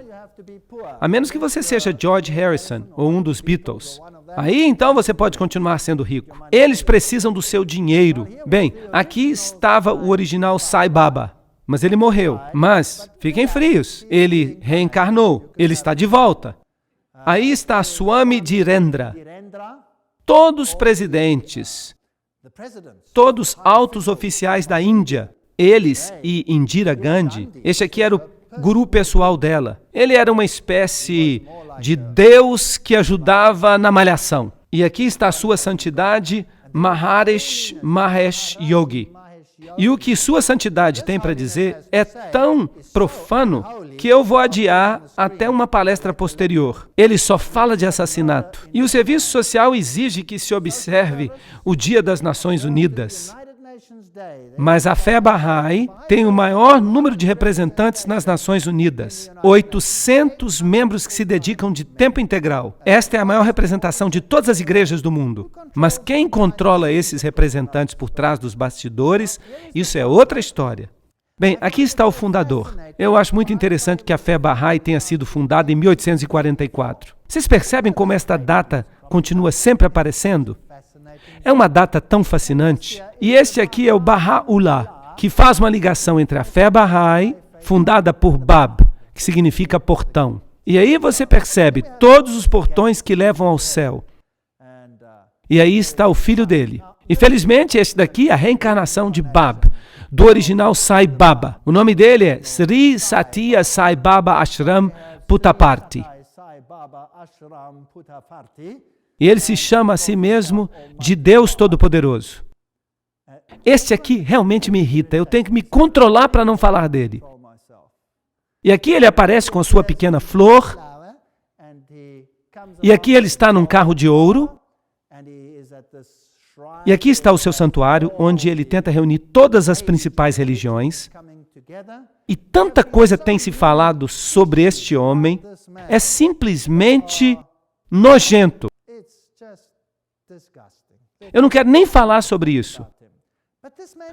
A menos que você seja George Harrison ou um dos Beatles. Aí então você pode continuar sendo rico. Eles precisam do seu dinheiro. Bem, aqui estava o original Sai Baba, mas ele morreu. Mas, fiquem frios, ele reencarnou, ele está de volta. Aí está Swami Dhirendra. Todos presidentes, todos altos oficiais da Índia, eles e Indira Gandhi, este aqui era o guru pessoal dela. Ele era uma espécie de Deus que ajudava na malhação. E aqui está a sua santidade, Maharishi Mahesh Yogi. E o que sua santidade tem para dizer é tão profano que eu vou adiar até uma palestra posterior. Ele só fala de assassinato. E o serviço social exige que se observe o Dia das Nações Unidas. Mas a fé Bahá'í tem o maior número de representantes nas Nações Unidas. 800 membros que se dedicam de tempo integral. Esta é a maior representação de todas as igrejas do mundo. Mas quem controla esses representantes por trás dos bastidores, isso é outra história. Bem, aqui está o fundador. Eu acho muito interessante que a fé Bahá'í tenha sido fundada em 1844. Vocês percebem como esta data continua sempre aparecendo? É uma data tão fascinante. E este aqui é o Baha'u'lláh, que faz uma ligação entre a fé Bahá'í, fundada por Bab, que significa portão. E aí você percebe todos os portões que levam ao céu. E aí está o filho dele. E felizmente este daqui é a reencarnação de Bab, do original Sai Baba. O nome dele é Sri Satya Sai Baba Ashram Puttaparthi. E ele se chama a si mesmo de Deus Todo-Poderoso. Este aqui realmente me irrita. Eu tenho que me controlar para não falar dele. E aqui ele aparece com a sua pequena flor. E aqui ele está num carro de ouro. E aqui está o seu santuário, onde ele tenta reunir todas as principais religiões. E tanta coisa tem se falado sobre este homem. É simplesmente nojento. Eu não quero nem falar sobre isso.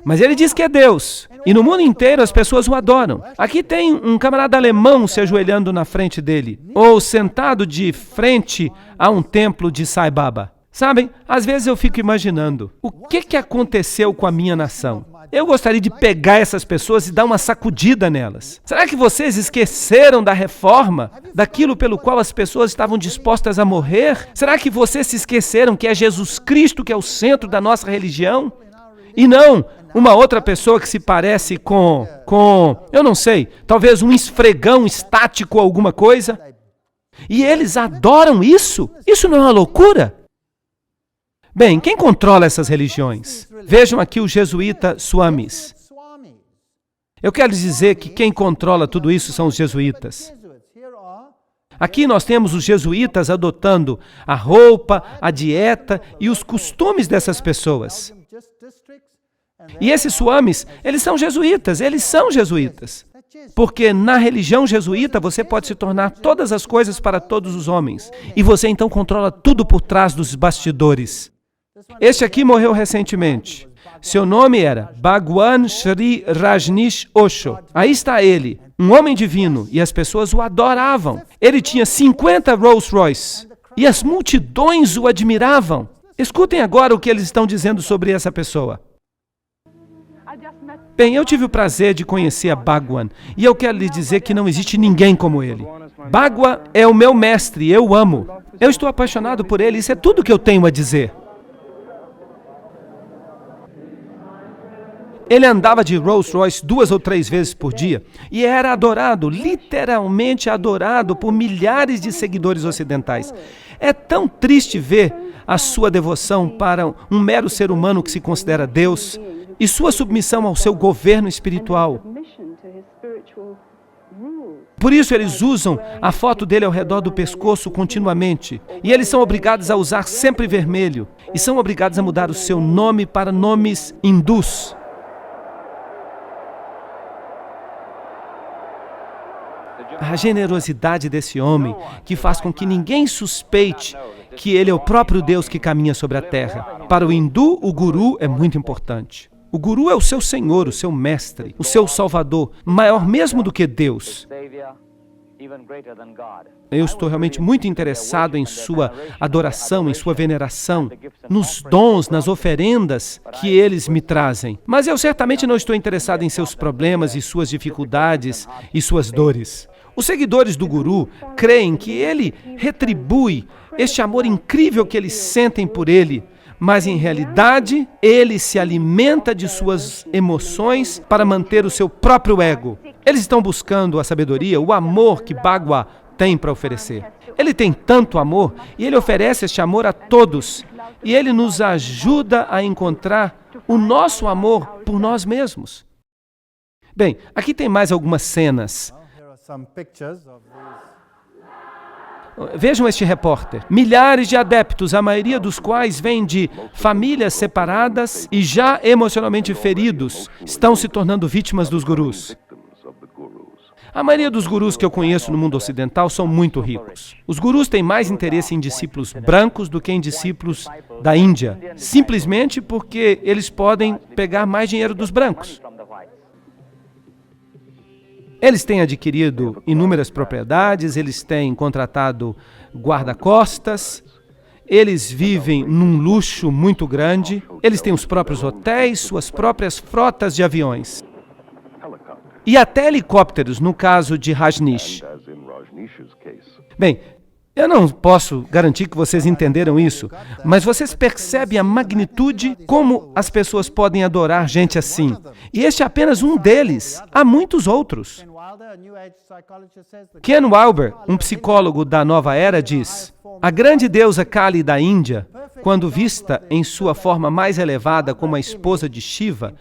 Mas ele diz que é Deus. E no mundo inteiro as pessoas o adoram. Aqui tem um camarada alemão se ajoelhando na frente dele. Ou sentado de frente a um templo de Sai Baba. Sabem, às vezes eu fico imaginando, o que aconteceu com a minha nação? Eu gostaria de pegar essas pessoas e dar uma sacudida nelas. Será que vocês esqueceram da reforma? Daquilo pelo qual as pessoas estavam dispostas a morrer? Será que vocês se esqueceram que é Jesus Cristo que é o centro da nossa religião? E não uma outra pessoa que se parece com eu não sei, talvez um esfregão estático ou alguma coisa? E eles adoram isso? Isso não é uma loucura? Bem, quem controla essas religiões? Vejam aqui o jesuíta Swamis. Eu quero dizer que quem controla tudo isso são os jesuítas. Aqui nós temos os jesuítas adotando a roupa, a dieta e os costumes dessas pessoas. E esses Swamis, eles são jesuítas. Porque na religião jesuíta você pode se tornar todas as coisas para todos os homens. E você então controla tudo por trás dos bastidores. Este aqui morreu recentemente. Seu nome era Bhagwan Sri Rajneesh Osho. Aí está ele, um homem divino, e as pessoas o adoravam. Ele tinha 50 Rolls Royce, e as multidões o admiravam. Escutem agora o que eles estão dizendo sobre essa pessoa. Bem, eu tive o prazer de conhecer a Bhagwan, e eu quero lhe dizer que não existe ninguém como ele. Bhagwan é o meu mestre, eu o amo. Eu estou apaixonado por ele, isso é tudo que eu tenho a dizer. Ele andava de Rolls Royce 2 ou 3 vezes por dia e era adorado, literalmente adorado por milhares de seguidores ocidentais. É tão triste ver a sua devoção para um mero ser humano que se considera Deus e sua submissão ao seu governo espiritual. Por isso eles usam a foto dele ao redor do pescoço continuamente. E eles são obrigados a usar sempre vermelho. E são obrigados a mudar o seu nome para nomes hindus. A generosidade desse homem, que faz com que ninguém suspeite que ele é o próprio Deus que caminha sobre a terra. Para o hindu, o guru é muito importante. O guru é o seu senhor, o seu mestre, o seu salvador, maior mesmo do que Deus. Eu estou realmente muito interessado em sua adoração, em sua veneração, nos dons, nas oferendas que eles me trazem. Mas eu certamente não estou interessado em seus problemas e suas dificuldades e suas dores. Os seguidores do guru creem que ele retribui este amor incrível que eles sentem por ele, mas em realidade ele se alimenta de suas emoções para manter o seu próprio ego. Eles estão buscando a sabedoria, o amor que Bhagwan tem para oferecer. Ele tem tanto amor e ele oferece este amor a todos. E ele nos ajuda a encontrar o nosso amor por nós mesmos. Bem, aqui tem mais algumas cenas. Vejam este repórter. Milhares de adeptos, a maioria dos quais vêm de famílias separadas e já emocionalmente feridos, estão se tornando vítimas dos gurus. A maioria dos gurus que eu conheço no mundo ocidental são muito ricos. Os gurus têm mais interesse em discípulos brancos do que em discípulos da Índia, simplesmente porque eles podem pegar mais dinheiro dos brancos. Eles têm adquirido inúmeras propriedades, eles têm contratado guarda-costas, eles vivem num luxo muito grande, eles têm os próprios hotéis, suas próprias frotas de aviões. E até helicópteros, no caso de Rajneesh. Bem, eu não posso garantir que vocês entenderam isso, mas vocês percebem a magnitude como as pessoas podem adorar gente assim. E este é apenas um deles. Há muitos outros. Ken Wilber, um psicólogo da Nova Era, diz: a grande deusa Kali da Índia, quando vista em sua forma mais elevada como a esposa de Shiva,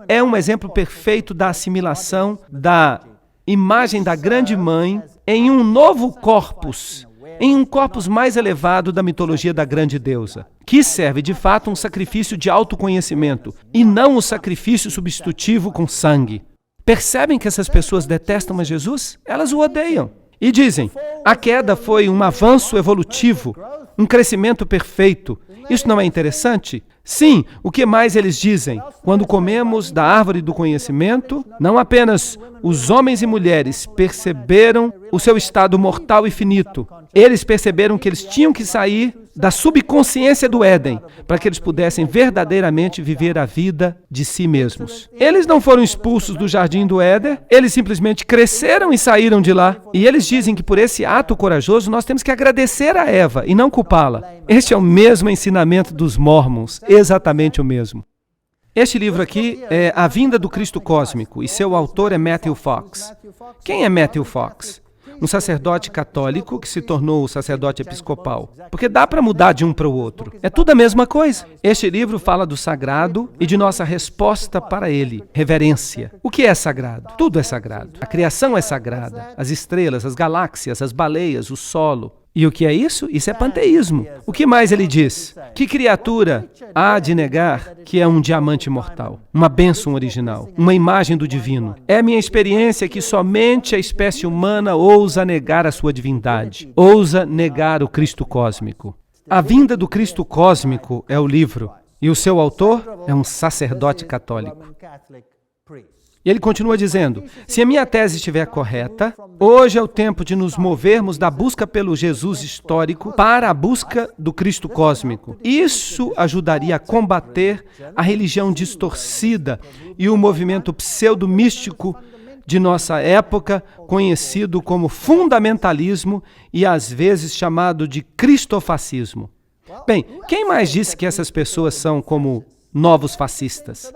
é um exemplo perfeito da assimilação da imagem da grande mãe em um novo corpus, em um corpus mais elevado da mitologia da grande deusa, que serve de fato um sacrifício de autoconhecimento e não um sacrifício substitutivo com sangue. Percebem que essas pessoas detestam a Jesus? Elas o odeiam. E dizem, a queda foi um avanço evolutivo, um crescimento perfeito. Isso não é interessante? Sim, o que mais eles dizem? Quando comemos da árvore do conhecimento, não apenas os homens e mulheres perceberam o seu estado mortal e finito, eles perceberam que eles tinham que sair da subconsciência do Éden, para que eles pudessem verdadeiramente viver a vida de si mesmos. Eles não foram expulsos do jardim do Éden, eles simplesmente cresceram e saíram de lá. E eles dizem que por esse ato corajoso nós temos que agradecer a Eva e não culpá-la. Este é o mesmo ensinamento dos Mormons, exatamente o mesmo. Este livro aqui é A Vinda do Cristo Cósmico e seu autor é Matthew Fox. Quem é Matthew Fox? Um sacerdote católico que se tornou sacerdote episcopal. Porque dá para mudar de um para o outro. É tudo a mesma coisa. Este livro fala do sagrado e de nossa resposta para ele. Reverência. O que é sagrado? Tudo é sagrado. A criação é sagrada. As estrelas, as galáxias, as baleias, o solo. E o que é isso? Isso é panteísmo. O que mais ele diz? Que criatura há de negar que é um diamante mortal, uma bênção original, uma imagem do divino? É minha experiência que somente a espécie humana ousa negar a sua divindade, ousa negar o Cristo cósmico. A Vinda do Cristo Cósmico é o livro, e o seu autor é um sacerdote católico. E ele continua dizendo, se a minha tese estiver correta, hoje é o tempo de nos movermos da busca pelo Jesus histórico para a busca do Cristo cósmico. Isso ajudaria a combater a religião distorcida e o movimento pseudo-místico de nossa época, conhecido como fundamentalismo e às vezes chamado de cristofascismo. Bem, quem mais disse que essas pessoas são como novos fascistas?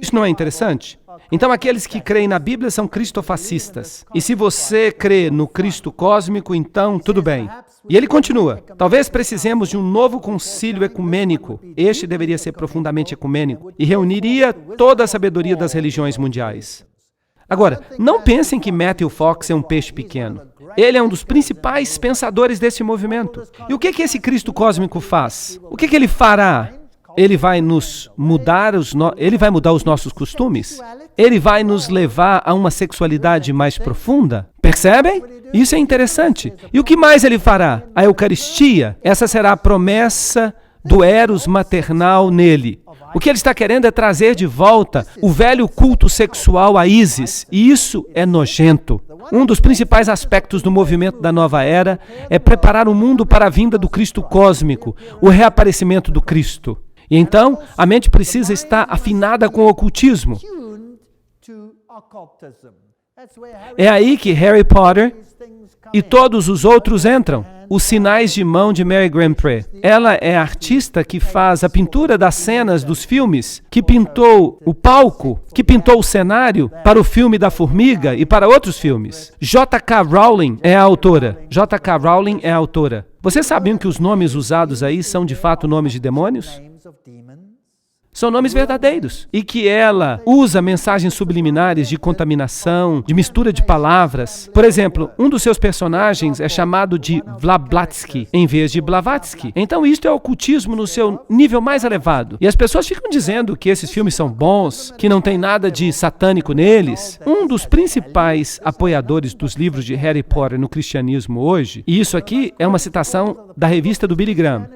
Isso não é interessante? Então aqueles que creem na Bíblia são cristofascistas. E se você crê no Cristo cósmico, então tudo bem. E ele continua, talvez precisemos de um novo concílio ecumênico. Este deveria ser profundamente ecumênico e reuniria toda a sabedoria das religiões mundiais. Agora, não pensem que Matthew Fox é um peixe pequeno. Ele é um dos principais pensadores desse movimento. E o que esse Cristo cósmico faz? O que ele fará? Ele vai nos mudar, ele vai mudar os nossos costumes? Ele vai nos levar a uma sexualidade mais profunda? Percebem? Isso é interessante. E o que mais ele fará? A Eucaristia. Essa será a promessa do eros maternal nele. O que ele está querendo é trazer de volta o velho culto sexual a Ísis, e isso é nojento. Um dos principais aspectos do movimento da nova era é preparar o mundo para a vinda do Cristo cósmico, o reaparecimento do Cristo. E então, a mente precisa estar afinada com o ocultismo. É aí que Harry Potter e todos os outros entram. Os sinais de mão de Mary Grandpré. Ela é a artista que faz a pintura das cenas dos filmes, que pintou o palco, que pintou o cenário para o filme da Formiga e para outros filmes. J.K. Rowling é a autora. J.K. Rowling é a autora. Vocês sabiam que os nomes usados aí são de fato nomes de demônios? São nomes verdadeiros. E que ela usa mensagens subliminares de contaminação, de mistura de palavras. Por exemplo, um dos seus personagens é chamado de Blavatsky, em vez de Blavatsky. Então isto é ocultismo no seu nível mais elevado. E as pessoas ficam dizendo que esses filmes são bons, que não tem nada de satânico neles. Um dos principais apoiadores dos livros de Harry Potter no cristianismo hoje, e isso aqui é uma citação da revista do Billy Graham.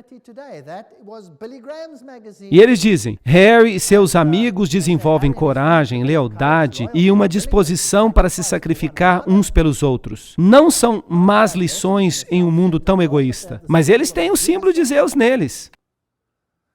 E eles dizem, Harry e seus amigos desenvolvem coragem, lealdade e uma disposição para se sacrificar uns pelos outros. Não são más lições em um mundo tão egoísta, mas eles têm o símbolo de Zeus neles.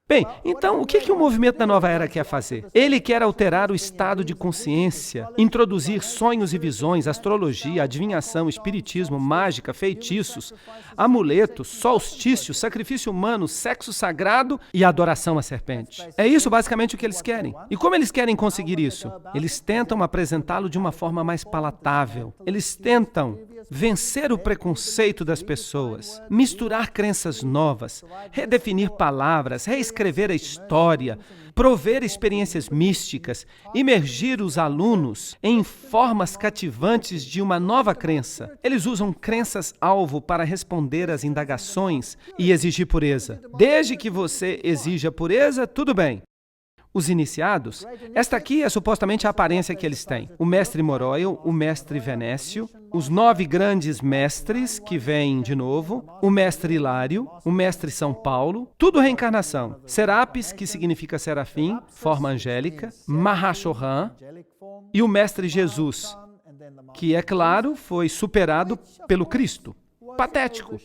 Bem, então o que o movimento da nova era quer fazer? Ele quer alterar o estado de consciência, introduzir sonhos e visões, astrologia, adivinhação, espiritismo, mágica, feitiços, amuletos, solstício, sacrifício humano, sexo sagrado e adoração à serpente. É isso basicamente o que eles querem. E como eles querem conseguir isso? Eles tentam apresentá-lo de uma forma mais palatável. Eles tentam vencer o preconceito das pessoas, misturar crenças novas, redefinir palavras, reescrever a história, prover experiências místicas, imergir os alunos em formas cativantes de uma nova crença. Eles usam crenças-alvo para responder às indagações e exigir pureza. Desde que você exija pureza, tudo bem. Os iniciados, esta aqui é supostamente a aparência que eles têm. O mestre Moroil, o mestre Venécio, os 9 grandes mestres que vêm de novo, o mestre Hilário, o mestre São Paulo, tudo reencarnação. Serapis, que significa serafim, forma angélica, Mahashohan, e o mestre Jesus, que, é claro, foi superado pelo Cristo. Patético.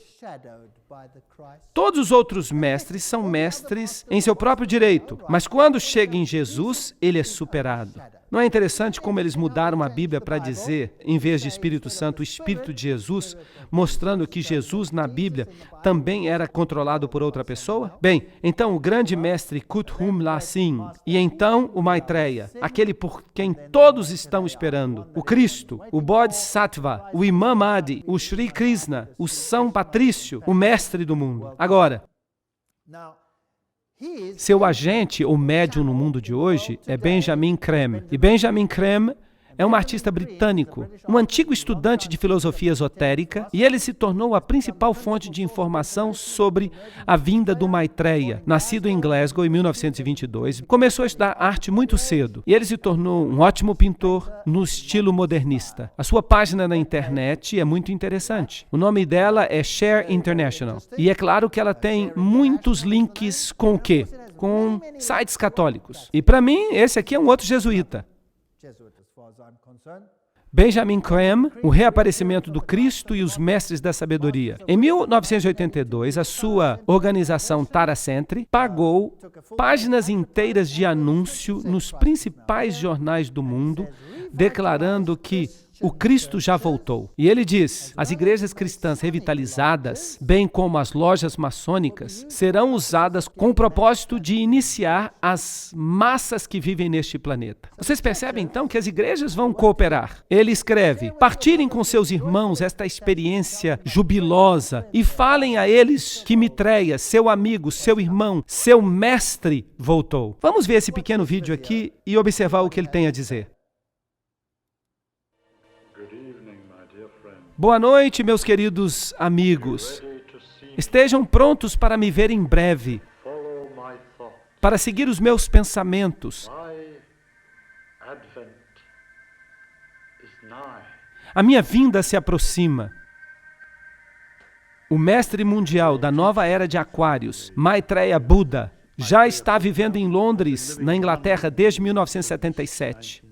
Todos os outros mestres são mestres em seu próprio direito, mas quando chega em Jesus, ele é superado. Não é interessante como eles mudaram a Bíblia para dizer, em vez de Espírito Santo, o Espírito de Jesus, mostrando que Jesus na Bíblia também era controlado por outra pessoa? Bem, então o grande mestre Kuthum Lasin, e então o Maitreya, aquele por quem todos estão esperando, o Cristo, o Bodhisattva, o Imam Mahdi, o Sri Krishna, o São Patrício, o mestre do mundo. Agora, seu agente ou médium no mundo de hoje é Benjamin Creme. E Benjamin Creme é um artista britânico, um antigo estudante de filosofia esotérica, e ele se tornou a principal fonte de informação sobre a vinda do Maitreya. Nascido em Glasgow em 1922, começou a estudar arte muito cedo, e ele se tornou um ótimo pintor no estilo modernista. A sua página na internet é muito interessante. O nome dela é Share International, e é claro que ela tem muitos links com o quê? Com sites católicos. E para mim, esse aqui é um outro jesuíta. Benjamin Creme, o reaparecimento do Cristo e os mestres da sabedoria. Em 1982, a sua organização Tara Centre pagou páginas inteiras de anúncio nos principais jornais do mundo, declarando que o Cristo já voltou. E ele diz, as igrejas cristãs revitalizadas, bem como as lojas maçônicas, serão usadas com o propósito de iniciar as massas que vivem neste planeta. Vocês percebem então que as igrejas vão cooperar. Ele escreve, partilhem com seus irmãos esta experiência jubilosa e falem a eles que Maitreya, seu amigo, seu irmão, seu mestre, voltou. Vamos ver esse pequeno vídeo aqui e observar o que ele tem a dizer. Boa noite, meus queridos amigos. Estejam prontos para me ver em breve, para seguir os meus pensamentos. A minha vinda se aproxima. O mestre mundial da nova era de Aquários, Maitreya Buda, já está vivendo em Londres, na Inglaterra, desde 1977.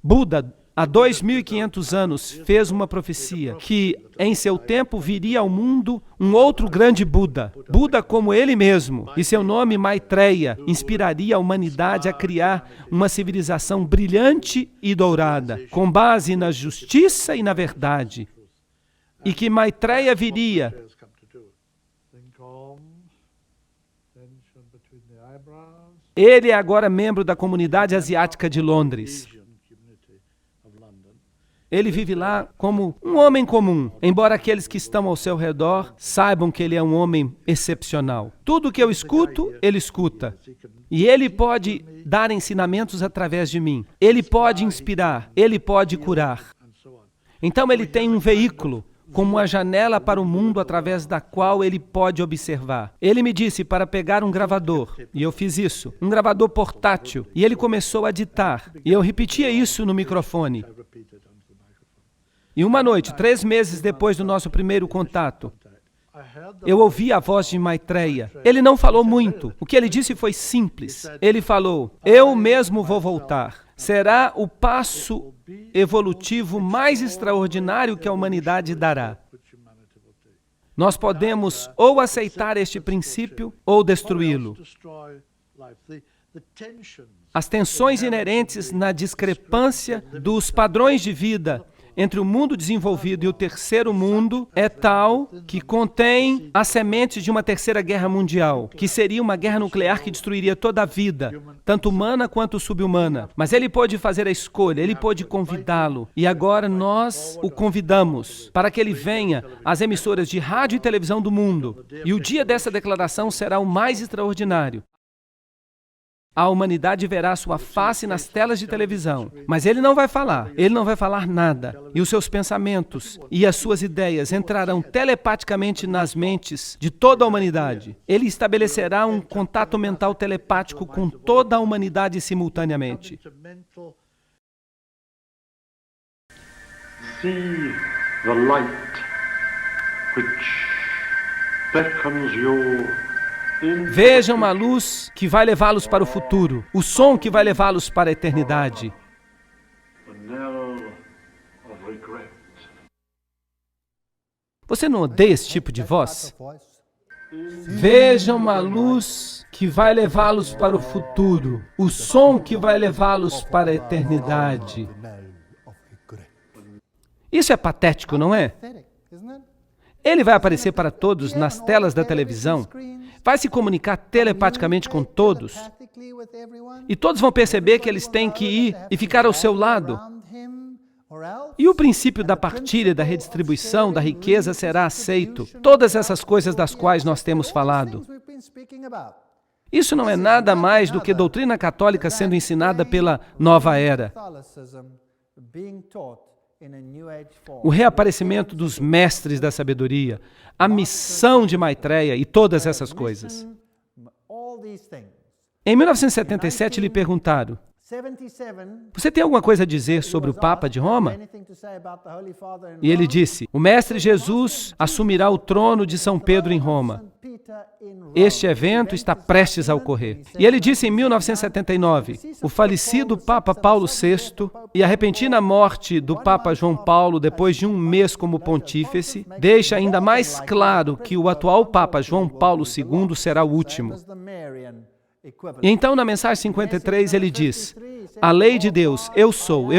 Buda, há 2.500 anos, fez uma profecia que, em seu tempo, viria ao mundo um outro grande Buda. Buda como ele mesmo. E seu nome, Maitreya, inspiraria a humanidade a criar uma civilização brilhante e dourada, com base na justiça e na verdade. E que Maitreya viria Ele é agora membro da comunidade asiática de Londres. Ele vive lá como um homem comum, embora aqueles que estão ao seu redor saibam que ele é um homem excepcional. Tudo que eu escuto, ele escuta. E ele pode dar ensinamentos através de mim. Ele pode inspirar, ele pode curar. Então ele tem um veículo, como uma janela para o mundo através da qual ele pode observar. Ele me disse para pegar um gravador, e eu fiz isso, um gravador portátil, e ele começou a ditar, e eu repetia isso no microfone. E uma noite, 3 meses depois do nosso primeiro contato, eu ouvi a voz de Maitreya. Ele não falou muito. O que ele disse foi simples. Ele falou, eu mesmo vou voltar. Será o passo evolutivo mais extraordinário que a humanidade dará. Nós podemos ou aceitar este princípio ou destruí-lo. As tensões inerentes na discrepância dos padrões de vida entre o mundo desenvolvido e o terceiro mundo é tal que contém as sementes de uma terceira guerra mundial, que seria uma guerra nuclear que destruiria toda a vida, tanto humana quanto subhumana. Mas ele pôde fazer a escolha, ele pôde convidá-lo. E agora nós o convidamos para que ele venha às emissoras de rádio e televisão do mundo. E o dia dessa declaração será o mais extraordinário. A humanidade verá sua face nas telas de televisão, mas ele não vai falar nada. E os seus pensamentos e as suas ideias entrarão telepaticamente nas mentes de toda a humanidade. Ele estabelecerá um contato mental telepático com toda a humanidade simultaneamente. See the light which beckons you. Vejam a luz que vai levá-los para o futuro, o som que vai levá-los para a eternidade. Você não odeia esse tipo de voz? Vejam a luz que vai levá-los para o futuro, o som que vai levá-los para a eternidade. Isso é patético, não é? Ele vai aparecer para todos nas telas da televisão, vai se comunicar telepaticamente com todos, e todos vão perceber que eles têm que ir e ficar ao seu lado. E o princípio da partilha, da redistribuição, da riqueza será aceito. Todas essas coisas das quais nós temos falado. Isso não é nada mais do que doutrina católica sendo ensinada pela nova era. O reaparecimento dos mestres da sabedoria, a missão de Maitreya e todas essas coisas. Em 1977, lhe perguntaram, você tem alguma coisa a dizer sobre o Papa de Roma? E ele disse, o Mestre Jesus assumirá o trono de São Pedro em Roma. Este evento está prestes a ocorrer. E ele disse em 1979, o falecido Papa Paulo VI e a repentina morte do Papa João Paulo depois de um mês como pontífice, deixa ainda mais claro que o atual Papa João Paulo II será o último. E então, na mensagem 53, ele diz, a lei de Deus, eu sou.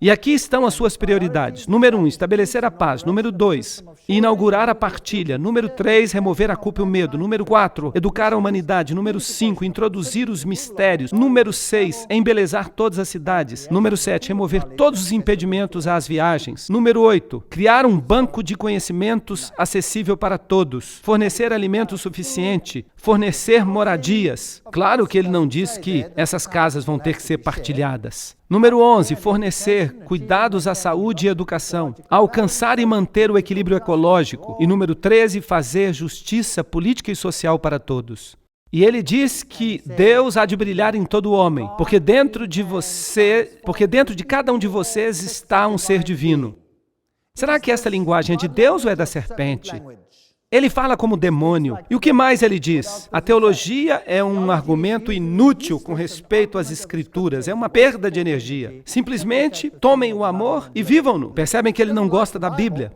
E aqui estão as suas prioridades. Número 1, estabelecer a paz. Número 2, inaugurar a partilha. Número 3, remover a culpa e o medo. Número 4, educar a humanidade. Número 5, introduzir os mistérios. Número 6, embelezar todas as cidades. Número 7, remover todos os impedimentos às viagens. Número 8, criar um banco de conhecimentos acessível para todos. Fornecer alimento suficiente. Fornecer moradias. Claro que ele não diz que essas casas vão ter que ser partilhadas. Número 11, fornecer cuidados à saúde e educação, alcançar e manter o equilíbrio ecológico. E número 13, fazer justiça política e social para todos. E ele diz que Deus há de brilhar em todo homem, porque dentro de cada um de vocês está um ser divino. Será que essa linguagem é de Deus ou é da serpente? Ele fala como demônio. E o que mais ele diz? A teologia é um argumento inútil com respeito às escrituras. É uma perda de energia. Simplesmente tomem o amor e vivam-no. Percebem que ele não gosta da Bíblia.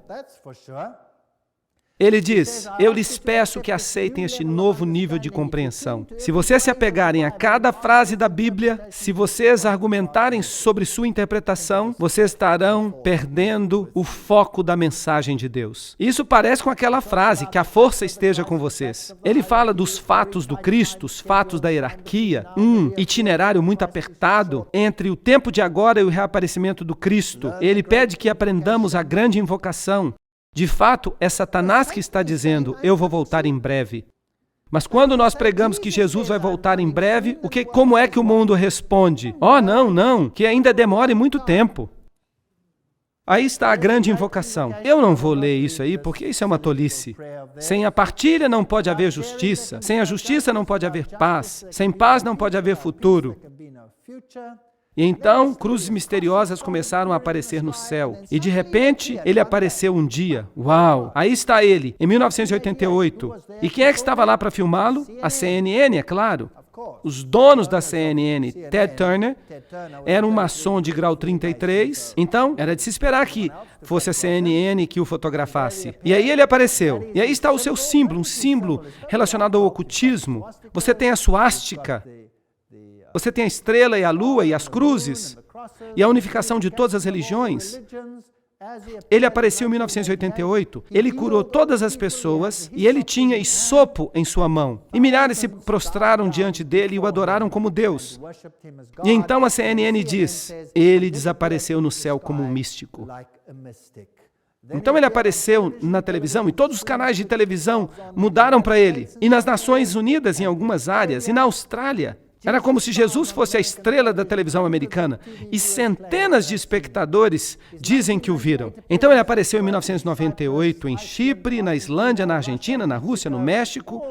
Ele diz, eu lhes peço que aceitem este novo nível de compreensão. Se vocês se apegarem a cada frase da Bíblia, se vocês argumentarem sobre sua interpretação, vocês estarão perdendo o foco da mensagem de Deus. Isso parece com aquela frase, que a força esteja com vocês. Ele fala dos fatos do Cristo, os fatos da hierarquia, um itinerário muito apertado entre o tempo de agora e o reaparecimento do Cristo. Ele pede que aprendamos a grande invocação. De fato, é Satanás que está dizendo, eu vou voltar em breve. Mas quando nós pregamos que Jesus vai voltar em breve, como é que o mundo responde? Oh, não, que ainda demore muito tempo. Aí está a grande invocação. Eu não vou ler isso aí, porque isso é uma tolice. Sem a partilha não pode haver justiça. Sem a justiça não pode haver paz. Sem paz não pode haver futuro. E então, cruzes misteriosas começaram a aparecer no céu. E de repente, ele apareceu um dia. Uau! Aí está ele, em 1988. E quem é que estava lá para filmá-lo? A CNN, é claro. Os donos da CNN, Ted Turner, era um maçom de grau 33. Então, era de se esperar que fosse a CNN que o fotografasse. E aí ele apareceu. E aí está o seu símbolo, um símbolo relacionado ao ocultismo. Você tem a suástica. Você tem a estrela e a lua e as cruzes e a unificação de todas as religiões. Ele apareceu em 1988, ele curou todas as pessoas e ele tinha isopo em sua mão. E milhares se prostraram diante dele e o adoraram como Deus. E então a CNN diz, ele desapareceu no céu como um místico. Então ele apareceu na televisão e todos os canais de televisão mudaram para ele. E nas Nações Unidas, em algumas áreas, e na Austrália. Era como se Jesus fosse a estrela da televisão americana. E centenas de espectadores dizem que o viram. Então ele apareceu em 1998 em Chipre, na Islândia, na Argentina, na Rússia, no México,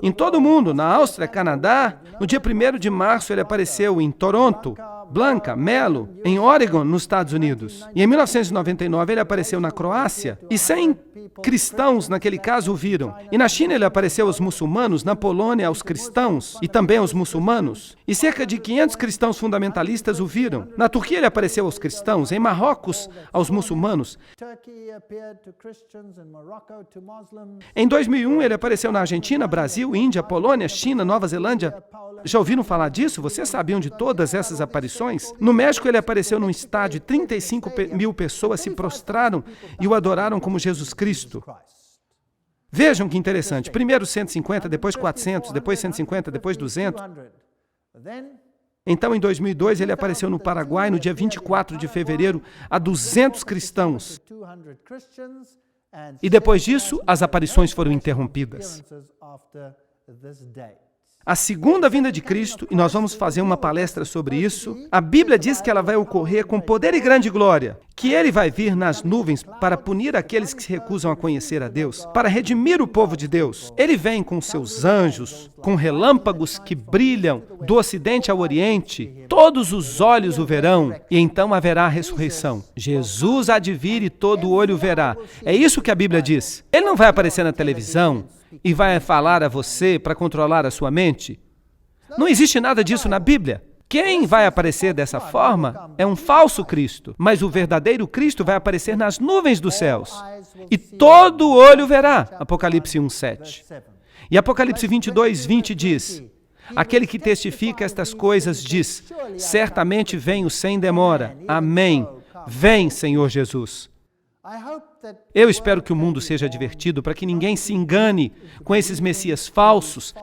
em todo o mundo, na Áustria, Canadá. No dia 1º de março ele apareceu em Toronto, Blanca, Melo, em Oregon, nos Estados Unidos. E em 1999 ele apareceu na Croácia. E 100 cristãos, naquele caso, o viram. E na China ele apareceu aos muçulmanos, na Polônia aos cristãos e também aos muçulmanos. E cerca de 500 cristãos fundamentalistas o viram. Na Turquia ele apareceu aos cristãos, em Marrocos aos muçulmanos. Em 2001 ele apareceu na Argentina, Brasil, Índia, Polônia, China, Nova Zelândia. Já ouviram falar disso? Vocês sabiam de todas essas aparições? No México ele apareceu num estádio, 35 mil pessoas se prostraram e o adoraram como Jesus Cristo. Vejam que interessante. Primeiro 150, depois 400, depois 150, depois 200. Então, em 2002, ele apareceu no Paraguai, no dia 24 de fevereiro, a 200 cristãos. E depois disso, as aparições foram interrompidas. A segunda vinda de Cristo, e nós vamos fazer uma palestra sobre isso, a Bíblia diz que ela vai ocorrer com poder e grande glória, que ele vai vir nas nuvens para punir aqueles que se recusam a conhecer a Deus, para redimir o povo de Deus. Ele vem com seus anjos, com relâmpagos que brilham do ocidente ao oriente, todos os olhos o verão, e então haverá a ressurreição. Jesus há de vir e todo olho verá. É isso que a Bíblia diz. Ele não vai aparecer na televisão e vai falar a você para controlar a sua mente? Não existe nada disso na Bíblia. Quem vai aparecer dessa forma é um falso Cristo, mas o verdadeiro Cristo vai aparecer nas nuvens dos céus. E todo olho verá. Apocalipse 1:7. E Apocalipse 22:20 diz, aquele que testifica estas coisas diz, certamente venho sem demora. Amém. Vem, Senhor Jesus. Eu espero que o mundo seja divertido para que ninguém se engane com esses messias falsos,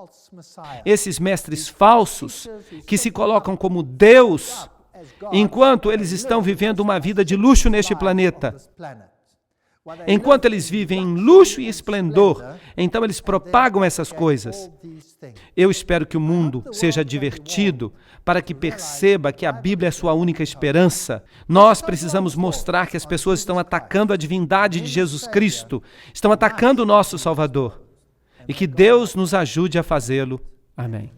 esses mestres falsos que se colocam como Deus, enquanto eles estão vivendo uma vida de luxo neste planeta. Enquanto eles vivem em luxo e esplendor, então eles propagam essas coisas. Eu espero que o mundo seja divertido para que perceba que a Bíblia é sua única esperança. Nós precisamos mostrar que as pessoas estão atacando a divindade de Jesus Cristo, estão atacando o nosso Salvador. E que Deus nos ajude a fazê-lo. Amém.